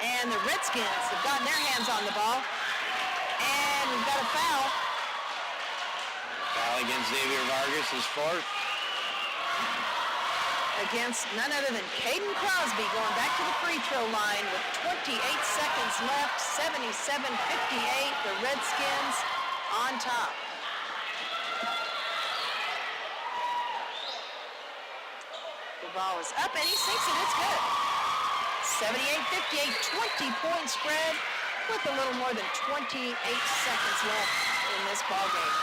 And the Redskins have gotten their hands on the ball. And we've got a foul. Foul against Xavier Vargas is fourth. Against none other than Caden Crosby, going back to the free throw line with 28 seconds left, 77-58, the Redskins on top. The ball is up and he sinks it, it's good. 78-58, 20-point spread with a little more than 28 seconds left in this ball game.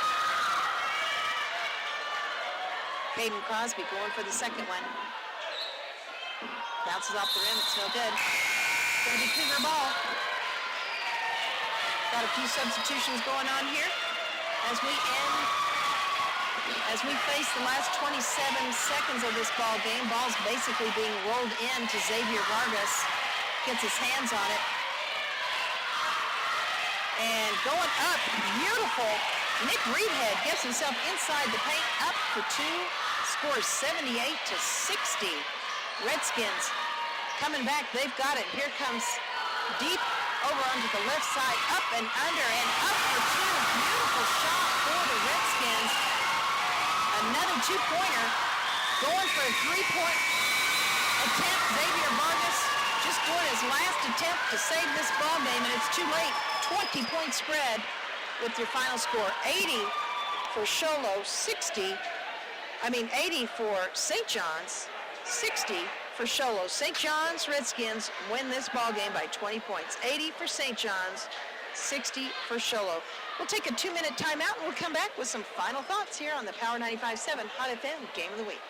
Caden Crosby going for the second one. Bounces off the rim, it's no good. Gonna be Cougar ball. Got a few substitutions going on here as we face the last 27 seconds of this ball game. Ball's basically being rolled in to Xavier Vargas. Gets his hands on it. And going up, beautiful. Nick Reedhead gets himself inside the paint, up for two, scores 78-60. Redskins coming back, they've got it. Here comes deep over onto the left side, up and under, and up for two. Beautiful shot for the Redskins. Another two-pointer, going for a three-point attempt. Xavier Vargas just doing his last attempt to save this ball game, and it's too late. 20-point spread with your final score. 80 for Show Low, 80 for St. John's, 60 for Show Low. St. John's Redskins win this ball game by 20 points. 80 for St. John's, 60 for Show Low. We'll take a 2-minute timeout and we'll come back with some final thoughts here on the Power 95.7 Hot FM Game of the Week.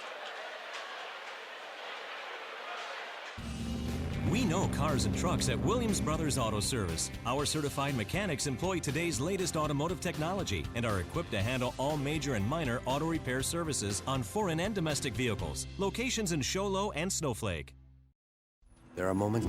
We know cars and trucks at Williams Brothers Auto Service. Our certified mechanics employ today's latest automotive technology and are equipped to handle all major and minor auto repair services on foreign and domestic vehicles. Locations in Show Low and Snowflake. There are moments.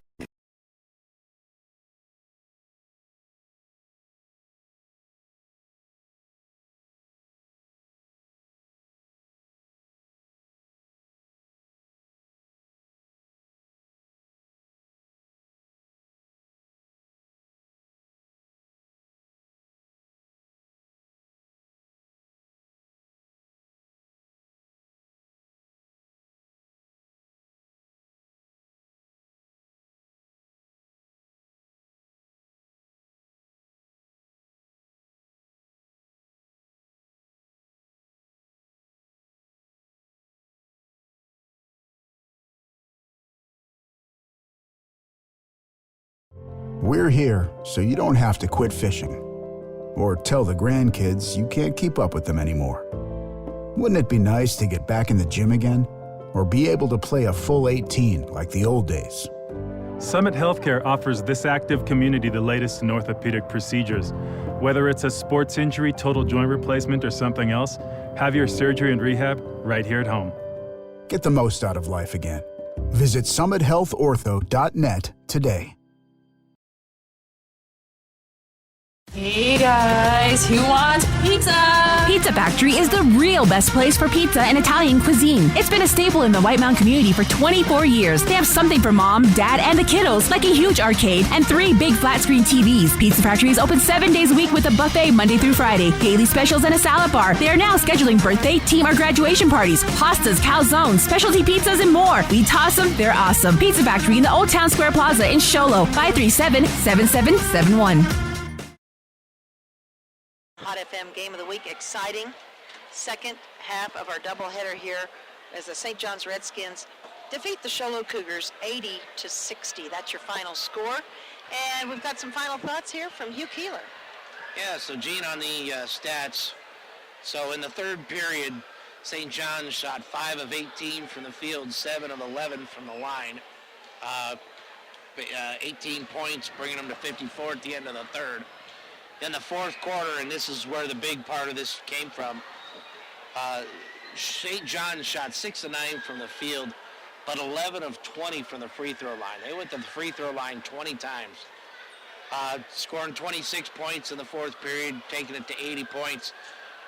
We're here so you don't have to quit fishing or tell the grandkids you can't keep up with them anymore. Wouldn't it be nice to get back in the gym again or be able to play a full 18 like the old days? Summit Healthcare offers this active community the latest in orthopedic procedures. Whether it's a sports injury, total joint replacement, or something else, have your surgery and rehab right here at home. Get the most out of life again. Visit summithealthortho.net today. Hey guys, who wants pizza? Pizza Factory is the real best place for pizza and Italian cuisine. It's been a staple in the White Mountain community for 24 years. They have something for mom, dad, and the kiddos, like a huge arcade and 3 big flat-screen TVs. Pizza Factory is open 7 days a week with a buffet Monday through Friday, daily specials, and a salad bar. They are now scheduling birthday, team, or graduation parties, pastas, calzones, specialty pizzas, and more. We toss them, they're awesome. Pizza Factory in the Old Town Square Plaza in Show Low, 537-7771. Hot FM Game of the Week, exciting second half of our doubleheader here as the St. John's Redskins defeat the Show Low Cougars 80-60. That's your final score. And we've got some final thoughts here from Hugh Keeler. Yeah, so Gene, on the stats. So in the third period, St. John's shot 5 of 18 from the field, 7 of 11 from the line. 18 points, bringing them to 54 at the end of the third. In the fourth quarter, and this is where the big part of this came from, St. John's shot 6 of 9 from the field, but 11 of 20 from the free throw line. They went to the free throw line 20 times, scoring 26 points in the fourth period, taking it to 80 points.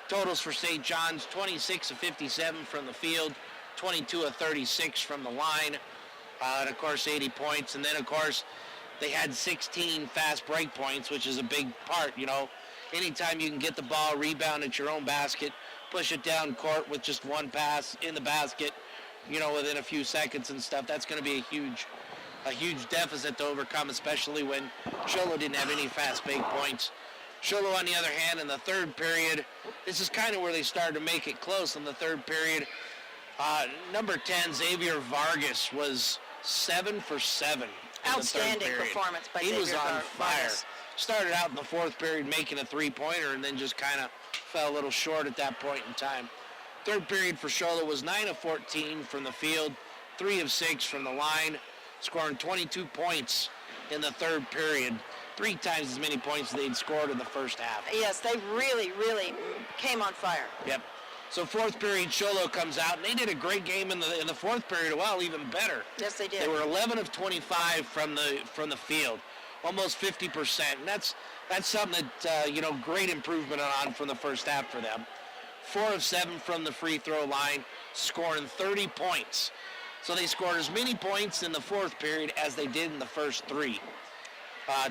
Totals for St. John's, 26 of 57 from the field, 22 of 36 from the line, and of course 80 points. And then of course they had 16 fast break points, which is a big part, you know. Anytime you can get the ball, rebound at your own basket, push it down court with just one pass in the basket, within a few seconds and stuff. That's going to be a huge deficit to overcome, especially when Sholo didn't have any fast break points. Sholo, on the other hand, in the third period, this is kind of where they started to make it close in the third period. Number 10, Xavier Vargas, was 7 for 7. Outstanding performance by Xavier Vargas. He was on fire. Started out in the fourth period making a three-pointer and then just kind of fell a little short at that point in time. Third period for Sholo was 9 of 14 from the field, 3 of 6 from the line, scoring 22 points in the third period. 3 times as many points as they'd scored in the first half. Yes, they really, really came on fire. Yep. So fourth period, Sholo comes out, and they did a great game in the fourth period. Well, even better. Yes, they did. They were 11 of 25 from the field, almost 50%. And that's something that great improvement on from the first half for them. 4 of 7 from the free throw line, scoring 30 points. So they scored as many points in the fourth period as they did in the first 3.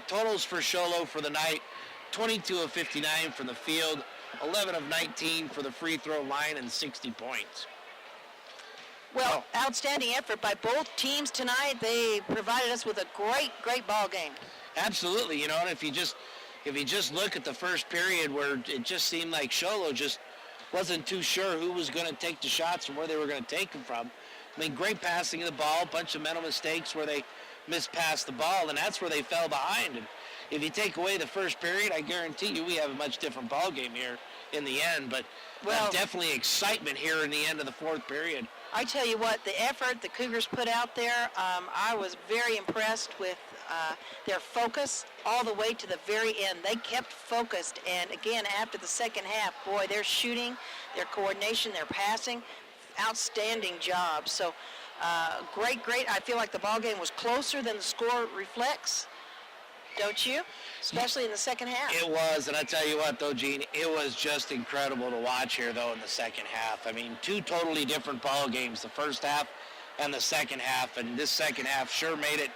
Totals for Sholo for the night: 22 of 59 from the field, 11 of 19 for the free throw line, and 60 points. Well, outstanding effort by both teams tonight. They provided us with a great ball game. Absolutely, and if you just look at the first period, where it just seemed like Sholo just wasn't too sure who was going to take the shots and where they were going to take them from. I mean, great passing of the ball, a bunch of mental mistakes where they mispassed the ball, and that's where they fell behind. And if you take away the first period, I guarantee you we have a much different ball game here in the end. But definitely excitement here in the end of the fourth period. I tell you what, the effort the Cougars put out there, I was very impressed with their focus all the way to the very end. They kept focused, and again, after the second half, boy, their shooting, their coordination, their passing, outstanding job. So great. I feel like the ball game was closer than the score reflects. Don't you? Especially in the second half. It was, and I tell you what, though, Gene, it was just incredible to watch here, though, in the second half. I mean, 2 totally different ball games, the first half and the second half, and this second half sure made it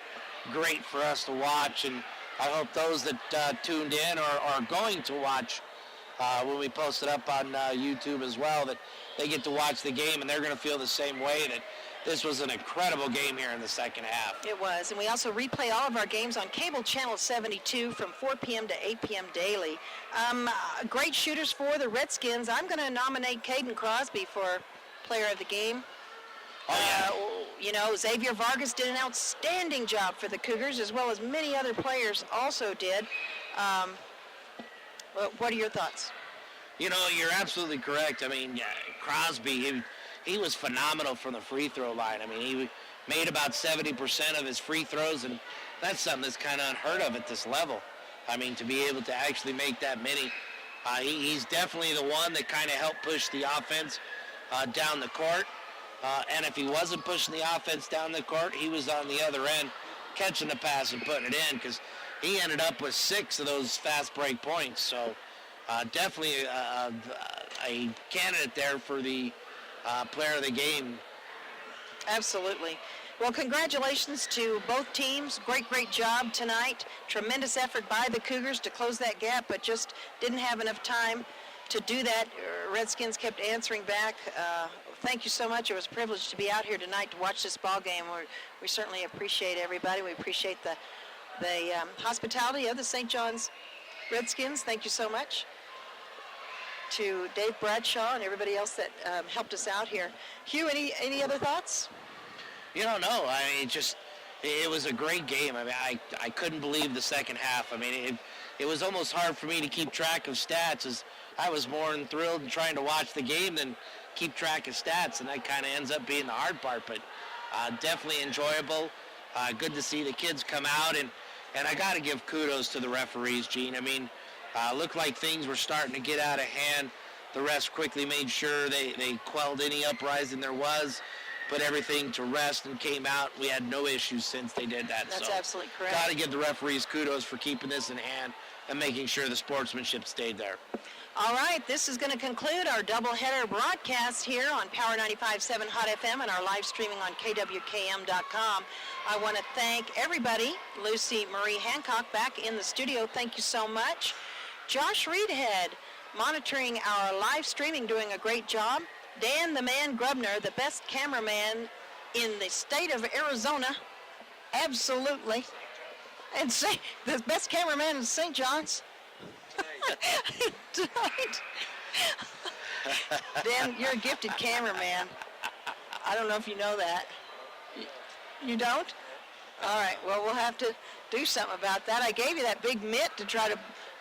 great for us to watch, and I hope those that tuned in or are going to watch when we post it up on YouTube as well, that they get to watch the game, and they're going to feel the same way, that this was an incredible game here in the second half. It was, and we also replay all of our games on cable channel 72 from 4 p.m. to 8 p.m. daily. Great shooters for the Redskins. I'm going to nominate Caden Crosby for player of the game. Oh, yeah. Xavier Vargas did an outstanding job for the Cougars, as well as many other players also did. What are your thoughts? You're absolutely correct. I mean, Crosby, he was phenomenal from the free throw line. I mean, he made about 70% of his free throws, and that's something that's kind of unheard of at this level. I mean, to be able to actually make that many. He's definitely the one that kind of helped push the offense down the court. And if he wasn't pushing the offense down the court, he was on the other end catching the pass and putting it in, because he ended up with 6 of those fast break points. So definitely a candidate there for the player of the game. Absolutely. Well, congratulations to both teams. Great job tonight. Tremendous effort by the Cougars to close that gap, but just didn't have enough time to do that. Redskins kept answering back. Thank you so much. It was a privilege to be out here tonight to watch this ball game. We certainly appreciate everybody. We appreciate the hospitality of the St. John's Redskins. Thank you so much to Dave Bradshaw and everybody else that helped us out here. Hugh, any other thoughts? No. I mean, it was a great game. I mean, I couldn't believe the second half. I mean, it was almost hard for me to keep track of stats, as I was more thrilled in trying to watch the game than keep track of stats, and that kind of ends up being the hard part. But definitely enjoyable. Good to see the kids come out, and I got to give kudos to the referees, Gene. I mean, looked like things were starting to get out of hand. The refs quickly made sure they quelled any uprising there was, put everything to rest, and came out. We had no issues since they did that. That's absolutely correct. Got to give the referees kudos for keeping this in hand and making sure the sportsmanship stayed there. All right, this is going to conclude our doubleheader broadcast here on Power 95.7 Hot FM and our live streaming on KWKM.com. I want to thank everybody. Lucy Marie Hancock back in the studio. Thank you so much. Josh Reedhead monitoring our live streaming, doing a great job. Dan the Man Grubner, the best cameraman in the state of Arizona. Absolutely. And say the best cameraman in St. John's. Tonight. Dan, you're a gifted cameraman. I don't know if you know that. You don't? All right, well, we'll have to do something about that. I gave you that big mitt to try to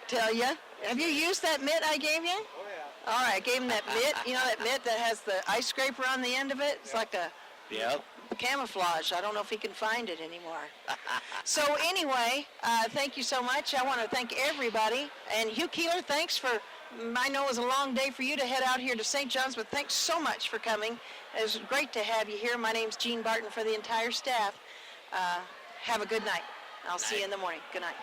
tell you. Have you used that mitt I gave you? Oh, yeah. All right, I gave him that mitt. You know that mitt that has the ice scraper on the end of it? It's like a camouflage. I don't know if he can find it anymore. So anyway, thank you so much. I want to thank everybody. And Hugh Keeler, thanks for, I know it was a long day for you to head out here to St. John's, but thanks so much for coming. It was great to have you here. My name's Jean Barton for the entire staff. Have a good night. I'll see you in the morning. Good night.